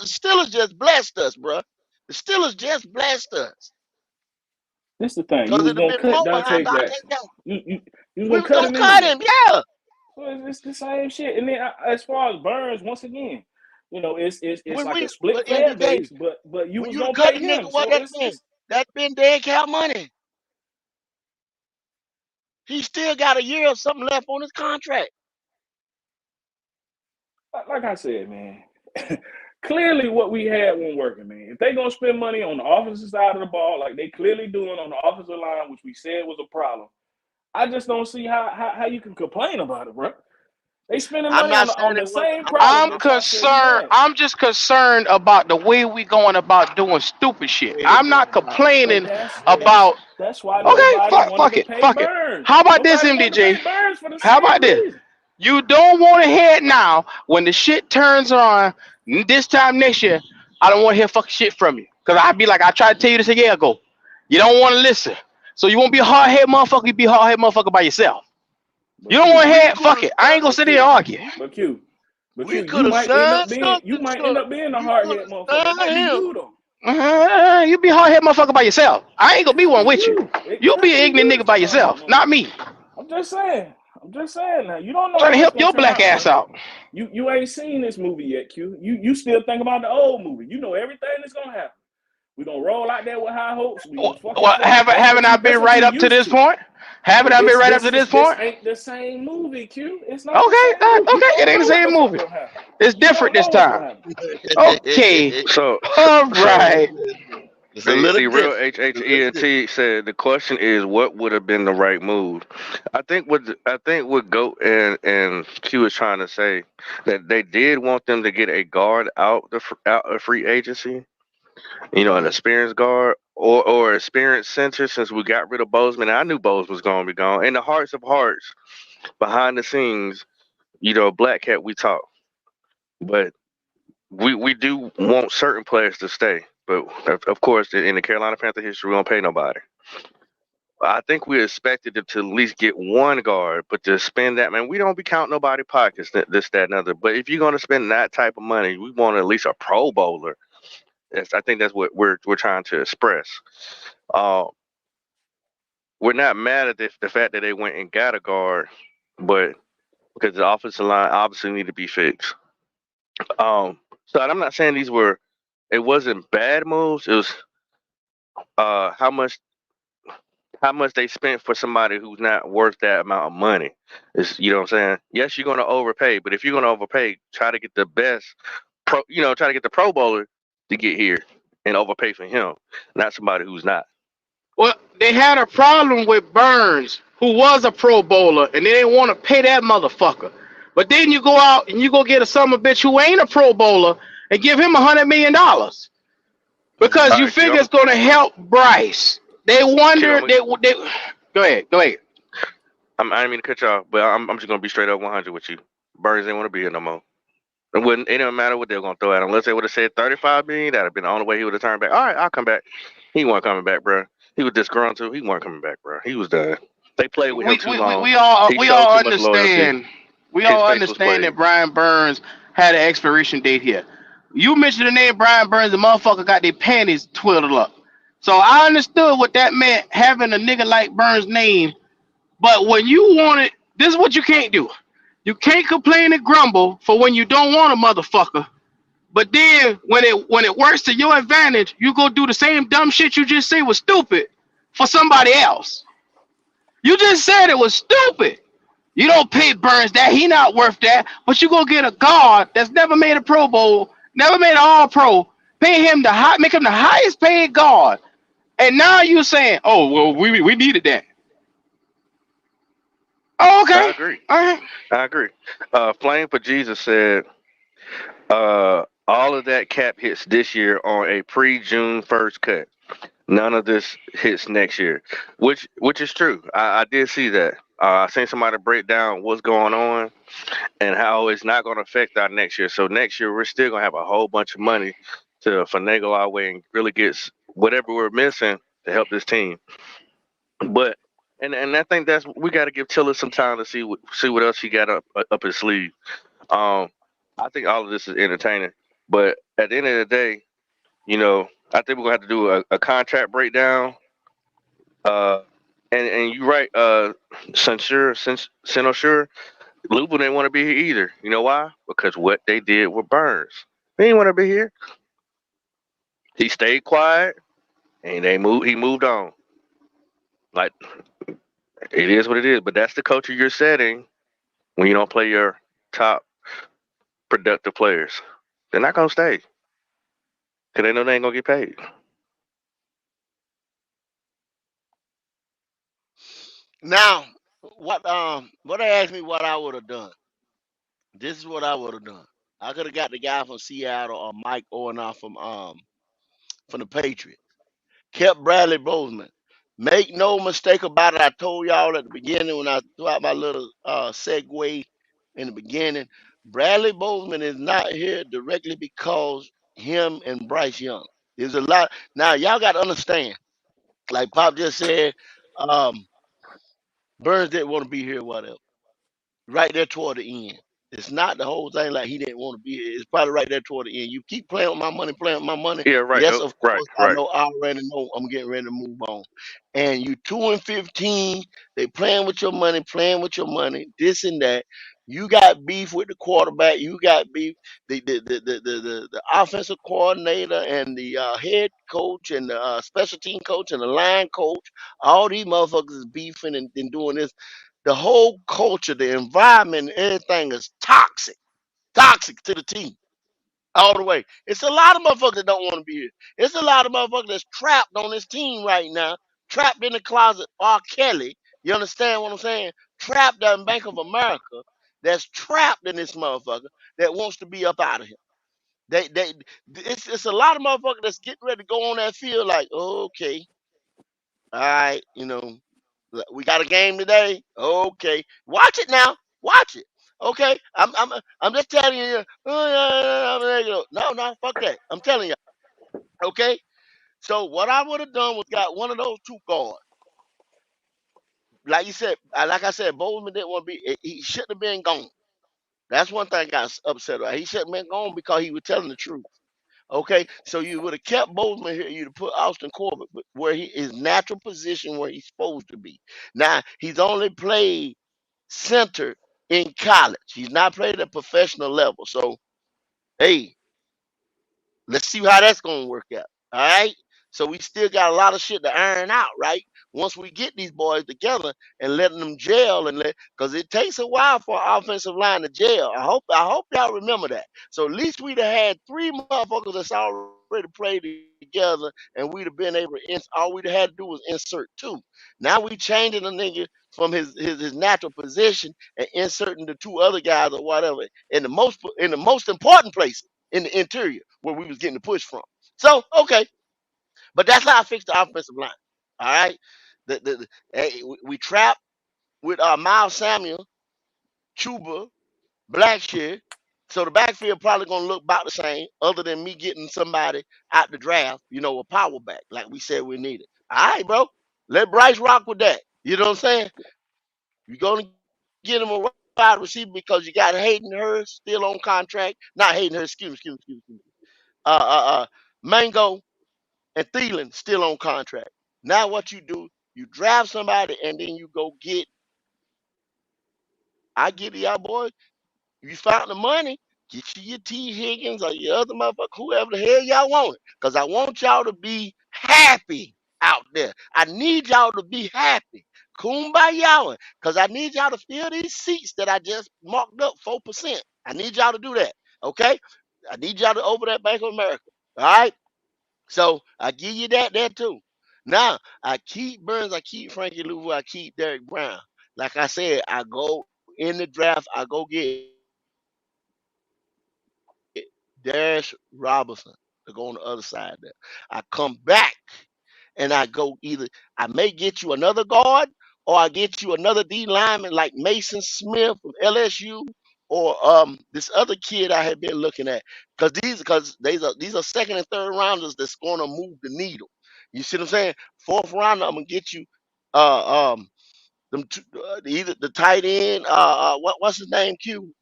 Steelers just blessed us, bro. The Steelers just blessed us. This the thing. You Because was it'd have gonna been cut more behind Dante Dante Jackson. Jackson. You was We gonna was cut going him to cut anyway. him, yeah. So it's the same shit. And then as far as Burns, once again, it's like a split But fan MDJ, base. But you when was you gonna cut pay the nigga, him. what So that been? it's That's been dead cap money. He still got a year or something left on his contract. like I said, man. Clearly, what we had wasn't working, man. If they gonna spend money on the offensive side of the ball, like they clearly doing on the offensive line, which we said was a problem, I just don't see how you can complain about it, bro. They spending I'm money not on saying the it wasn't. same I'm not problem I'm that y'all said we concerned. had. I'm just concerned about the way we going about doing stupid shit. I'm not But complaining that's about. why Okay, nobody wanted fuck to it, pay fuck it. Burns. How about this, Nobody wanted to pay MDJ? Burns for the How same about this? reason. You don't want to head now. When the shit turns on this time next year, I don't want to hear fucking shit from you. Cause I'd be like, I tried to tell you this a year ago. You don't want to listen. So you won't be a hard head motherfucker. You be a hard head motherfucker by yourself. But You don't Q, want to We head. could Fuck have it. I ain't gonna signed. sit here and argue. but Q, We you could have might end up signed being something. a We hard could head have motherfucker. It might signed be him. you though. You be a hard head motherfucker by yourself. I ain't gonna be Could one be with you. you. It You'll be could an be ignorant you nigga that's by a hard head yourself, not motherfucker. me. I'm just saying. Now you don't know Trying to how it's help gonna your turn black out, ass bro. out. You ain't seen this movie yet, Q. You still think about the old movie. You know everything that's gonna happen. We gonna roll out there with high hopes. We gonna fucking Well, flop. haven't I That's been what right you up to used this to. point? Haven't But I been right up to this this point? ain't the same movie, Q. It's not the Okay, same movie. You okay, it don't ain't the know what same the fuck movie. gonna happen. It's You don't different this know what's time. gonna happen. Okay, So all so right. It's a little see, real different. It's a little different. HHENT said the question is what would have been the right move. I think what Goat and Q is trying to say that they did want them to get a guard out of free agency, an experienced guard or experienced center since we got rid of Bozeman. And I knew Bozeman was going to be gone. In the hearts of hearts, behind the scenes, Black Cat, we talk, but we do want certain players to stay. But of course, in the Carolina Panther history, we don't pay nobody. I think we expected them to at least get one guard, but to spend that, man, we don't be counting nobody pockets, this, that, and other. But if you're going to spend that type of money, we want at least a Pro Bowler. I think that's what we're trying to express. Uh, we're not mad at the fact that they went and got a guard, but because the offensive line obviously need to be fixed. So I'm not saying it wasn't bad moves. It was how much they spent for somebody who's not worth that amount of money. You know what I'm saying? Yes, you're gonna overpay, but if you're gonna overpay, try to get the best try to get the Pro Bowler to get here and overpay for him, not somebody who's not. Well, they had a problem with Burns, who was a Pro Bowler, and they didn't want to pay that motherfucker. But then you go out and you go get a summer bitch who ain't a Pro Bowler and give him $100 million because All you right, Q, figure it's going to help Bryce. They Q, wonder. They go ahead. I didn't mean to cut you off, but I'm just gonna be straight up 100 with you. Burns didn't want to be here no more. It didn't matter what they were gonna throw at him. Unless they would have said 35 million, that'd have been the only way he would have turned back. All right, I'll come back. He wasn't coming back, bro. He was disgruntled. He wasn't coming back, bro. He was done. They played with him we, too we, we, long. we all He we showed all too much loyalty. understand. We His all face was understand played. that Brian Burns had an expiration date here. You mentioned the name Brian Burns, the motherfucker got their panties twiddled up. So I understood what that meant having a nigga like Burns' name. But when you want it, this is what you can't do. You can't complain and grumble for when you don't want a motherfucker. But then when it works to your advantage, you go do the same dumb shit you just say was stupid for somebody else. You just said it was stupid. You don't pay Burns that. He not worth that. But you go get a guard that's never made a Pro Bowl, never made an All Pro, pay him make him the highest paid guard. And now you saying, oh well, we needed that. Oh, I okay. agree. All right. I agree. Flame for Jesus said, all of that cap hits this year on a pre-June 1st cut. None of this hits next year, which is true. I did see that. I seen somebody break down what's going on and how it's not going to affect our next year. So next year we're still going to have a whole bunch of money to finagle our way and really get whatever we're missing to help this team. But and I think that's we got to give Tiller some time to see what else he got up his sleeve. Um, I think all of this is entertaining, but at the end of the day, you know, I think we're gonna have to do a contract breakdown. Uh, and you're right, Sinosure, Luba didn't want to be here either. You know why? Because what they did with Burns. He didn't want to be here. He stayed quiet and he moved on. Like it is what it is. But that's the culture you're setting when you don't play your top productive players. They're not gonna stay because they know they ain't gonna get paid. Now, what they asked me what I would have done. This is what I would have done. I could have got the guy from Seattle or Mike Ornoff from the Patriots. Kept Bradley Bozeman. Make no mistake about it. I told y'all at the beginning when I threw out my little segue in the beginning. Bradley Bozeman is not here directly because him and Bryce Young. There's a lot. Now y'all got to understand. Like Pop just said, um, Burns didn't want to be here. Whatever. Right there toward the end. It's not the whole thing like he didn't want to be here. It's probably right there toward the end. You keep playing with my money, playing with my money. Yeah, right. Yes, of Right, course, I right. know. I already know. I'm getting ready to move on. And you 2-15. They playing with your money, playing with your money. This and that. You got beef with the quarterback. You got beef. The offensive coordinator and the head coach and the special team coach and the line coach. All these motherfuckers is beefing and doing this. The whole culture, the environment, everything is toxic, toxic to the team all the way. It's a lot of motherfuckers that don't want to be here. It's a lot of motherfuckers that's trapped on this team right now, trapped in the closet. R. Kelly, you understand what I'm saying? Trapped down in Bank of America, that's trapped in this motherfucker that wants to be up out of here. They, it's a lot of motherfuckers that's getting ready to go on that field like, okay, all right, we got a game today. Okay, watch it now. Watch it. Okay, I'm just telling you. No, fuck that. I'm telling you. Okay, so what I would have done was got one of those two guards. Like you said, like I said, Bozeman didn't want to be. He shouldn't have been gone. That's one thing I got upset about. He shouldn't have been gone because he was telling the truth. Okay, so you would have kept Bozeman here. You'd have put Austin Corbett where his natural position where he's supposed to be. Now he's only played center in college. He's not played at professional level. So hey, let's see how that's gonna work out. All right. So we still got a lot of shit to iron out, right? Once we get these boys together and letting them gel and because it takes a while for our offensive line to gel. I hope y'all remember that. So at least we'd have had three motherfuckers that's already played together and we'd have been able to all we'd have had to do was insert two. Now we changing the nigga from his natural position and inserting the two other guys or whatever in the most important places in the interior where we was getting the push from. So okay, but that's how I fixed the offensive line. All right, we trapped. with Miles Samuel, Chuba, Blackshear. So the backfield probably gonna look about the same, other than me getting somebody out the draft, a power back, like we said we needed. All right, bro. Let Bryce rock with that. You know what I'm saying? You're gonna get him a wide receiver because you got Hayden Hurst still on contract. Not Hayden Hurst, excuse me. Mango and Thielen still on contract. Now what you do, you draft somebody and then you go get, I get it, y'all boys. You found the money, get you your T. Higgins or your other motherfucker, whoever the hell y'all want it. Because I want y'all to be happy out there. I need y'all to be happy. Kumbaya. Because I need y'all to fill these seats that I just marked up 4%. I need y'all to do that. Okay? I need y'all to open that Bank of America. All right? So I give you that there too. Now, I keep Burns, I keep Frankie Louvu, I keep Derek Brown. Like I said, I go in the draft, I go get Darius Robinson to go on the other side there. I come back and I go either I may get you another guard or I get you another D lineman like Mason Smith from LSU or this other kid I had been looking at because these are second and third rounders that's going to move the needle. You see what I'm saying? Fourth rounder, I'm gonna get you them two, either the tight end, what's his name?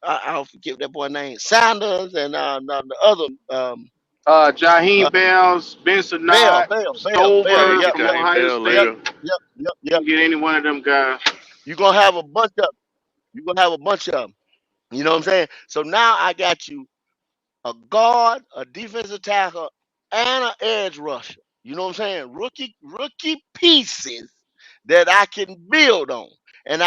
I'll forget that boy name. Sanders and the other Jaheim uh, Bells, Ben Sinnott, Yeah, you Stover Yep, get from yep, Jaheim Ohio Bell yep, State. later. yep, yep, You yep. can get any one of them guys. You're gonna have a bunch of 'em. You're gonna have a bunch of them. You know what I'm saying? So now I got you a guard, a defensive tackle, and an edge rusher. You know what I'm saying? Rookie pieces that I can build on. And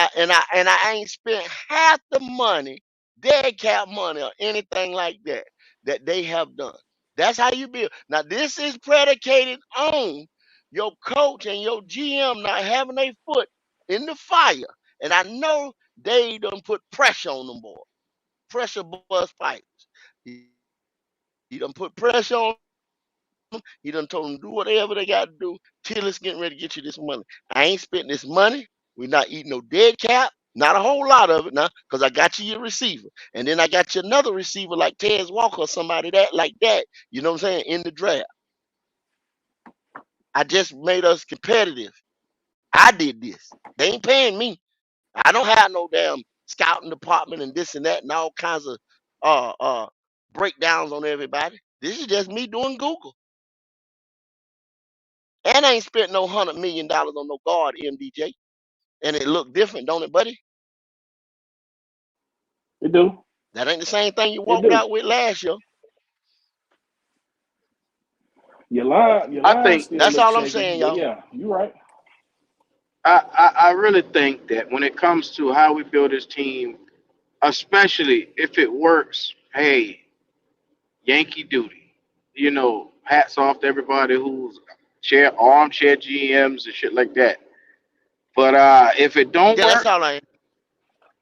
I ain't spent half the money, dead cap money, or anything like that they have done. That's how you build. Now this is predicated on your coach and your GM not having a foot in the fire. And I know they done put pressure on them boys. Pressure bust pipes. He done put pressure on them. He done told them do whatever they got to do till it's getting ready to get you this money. I ain't spending this money. We're not eating no dead cap. Not a whole lot of it now, because I got you your receiver. And then I got you another receiver like Tez Walker or somebody that like that. You know what I'm saying? In the draft. I just made us competitive. I did this. They ain't paying me. I don't have no damn scouting department and this and that and all kinds of uh uh breakdowns on everybody. This is just me doing Google. And I ain't spent no $100 million on no guard, MDJ. And it look different, don't it, buddy? It do. That ain't the same thing you It walked do. out with last year. Your I line think still That's look all I'm shaky, saying, but y'all. yeah, you right. I really think that when it comes to how we build this team, especially if it works, hey, Yankee duty. Hats off to everybody who's armchair GMs and shit like that. But if it don't Yeah, that's work, all I am.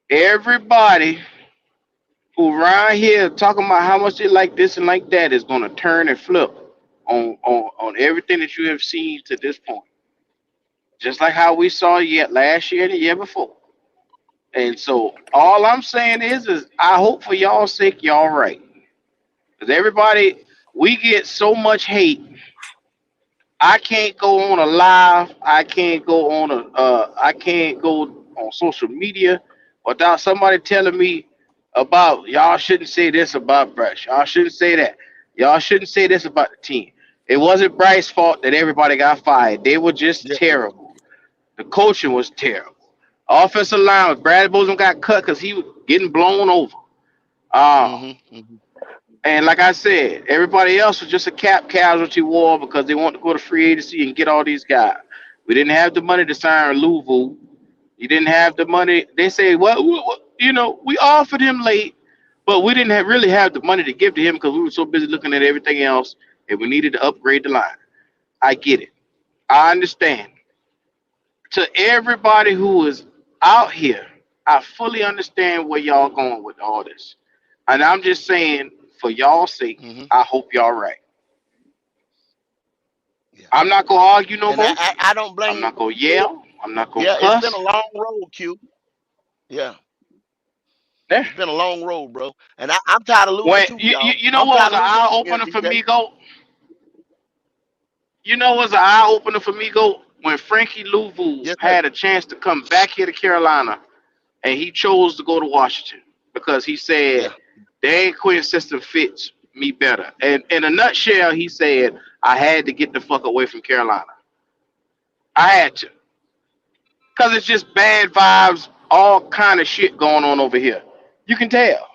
everybody who around here talking about how much they like this and like that is gonna turn and flip on everything that you have seen to this point. Just like how we saw yet last year and the year before. And so all I'm saying is I hope for y'all's sake y'all right. Because everybody we get so much hate. I can't go on a live. I can't go on social media without somebody telling me about y'all shouldn't say this about Bryce. Y'all shouldn't say that. Y'all shouldn't say this about the team. It wasn't Bryce's fault that everybody got fired. They were just Yes, it was. terrible. The coaching was terrible. Offensive line, Brad Bozeman got cut because he was getting blown over. Um, Mm-hmm. and like I said, everybody else was just a cap casualty war because they want to go to free agency and get all these guys. We didn't have the money to sign Louvu. You didn't have the money. They say, we offered him late, but we didn't really have the money to give to him because we were so busy looking at everything else and we needed to upgrade the line. I get it. I understand. To everybody who is out here, I fully understand where y'all going with all this. And I'm just saying, for y'all's sake, Mm-hmm. I hope y'all right. Yeah. I'm not gonna argue no And more. I don't I'm blame not you. gonna yell. I'm not gonna Yeah, it's been a cuss. long road, Q. Yeah. Yeah. It's been a long road, bro. And I'm tired of losing When too, y'all. you know I'm what tired was of an losing eye too, opener for MDJ. me, Go? You know what's an eye opener for me, Go? When Frankie Louvu Yes, sir. had a chance to come back here to Carolina, and he chose to go to Washington because he said Yeah. the Dan Quinn system fits me better. And in a nutshell, he said I had to get the fuck away from Carolina. I had to, cause it's just bad vibes, all kind of shit going on over here. You can tell.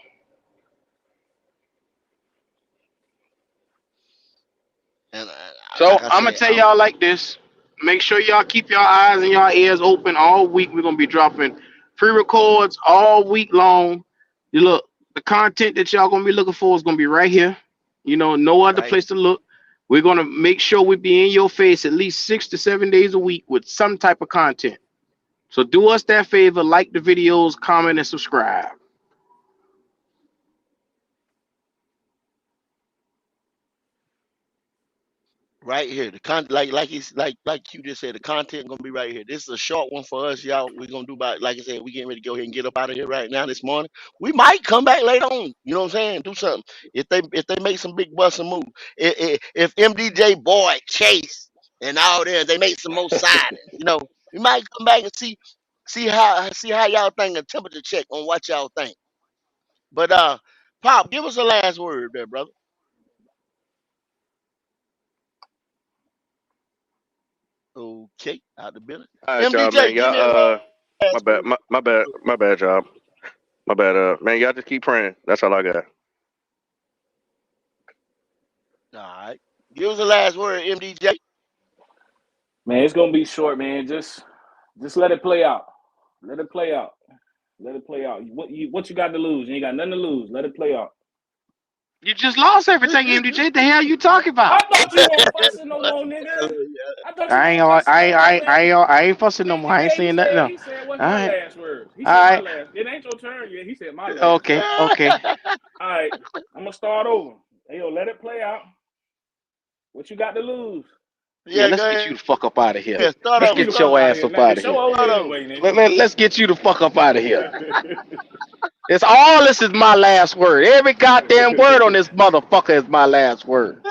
And So like I I'm gonna said, tell y'all like this. Make sure y'all keep your eyes and your ears open all week. We're gonna be dropping pre-records all week long. You look, the content that y'all gonna be looking for is gonna be right here. You know, no other right. place to look. We're gonna make sure we be in your face at least 6 to 7 days a week with some type of content. So do us that favor, like the videos, comment, and subscribe. Right here. The like you just said, the content gonna be right here. This is a short one for us, y'all. We're gonna do about, like I said, we getting ready to go ahead and get up out of here right now this morning. We might come back later on. You know what I'm saying? Do something. If they make some big busting move. If MDJ Boy Chase and all that, they make some more signings, we might come back and see how y'all think, a temperature check on what y'all think. But Pop, give us a last word there, brother. Okay, out the building. All right, y'all, man. MDJ, give me a Y'all, my last bad, word. my bad, job. My bad, man. Y'all just keep praying. That's all I got. All right. Give us a last word, MDJ. Man, it's gonna be short, man. Just let it play out. Let it play out. Let it play out. What you got to lose? You ain't got nothing to lose. Let it play out. You just lost everything, MDJ. The hell you talking I about? thought you weren't fussing no more, nigga. I thought you I ain't weren't gonna, fussing no more, man. I ain't fussing no more. I ain't Yeah, saying nothing else. he said, what's All my right, last words? He all said my right, last. It ain't your turn yet. He said my last okay, words. okay. All right, I'm gonna start over. Hey, yo, let it play out. What you got to lose? Yeah, Yeah, let's go get you ahead. the fuck up out of here. Yeah, start Let's Man, get over. the get Start fuck your out of ass here, up man. The out of show here. over start over. anyway, Man, let's get you the fuck up out of here. nigga. It's all this is my last word. Every goddamn word on this motherfucker is my last word.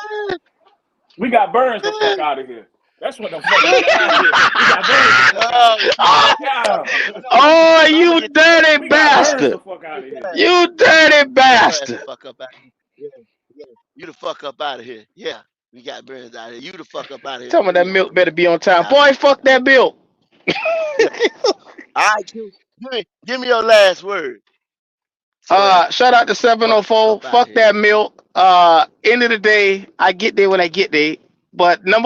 We got Burns the fuck out of here. That's what the fuck is going on here. We got Burns the fuck out of Oh, here. shit. Oh, Yeah. oh, I'm gonna you get dirty We got Burns the bastard. fuck out of here. You dirty your ass the bastard. fuck up out of here. Yeah, yeah. You the fuck up out of here. Yeah. We got Burns out of here. You the fuck up out of here Tell me for that real. milk better be on time. Yeah. Boy, fuck that milk. Yeah. All right, Q. Give me your last word so that I Shout out to fuck 704. up out of Fuck here. that milk. End of the day, I get there when I get there. But number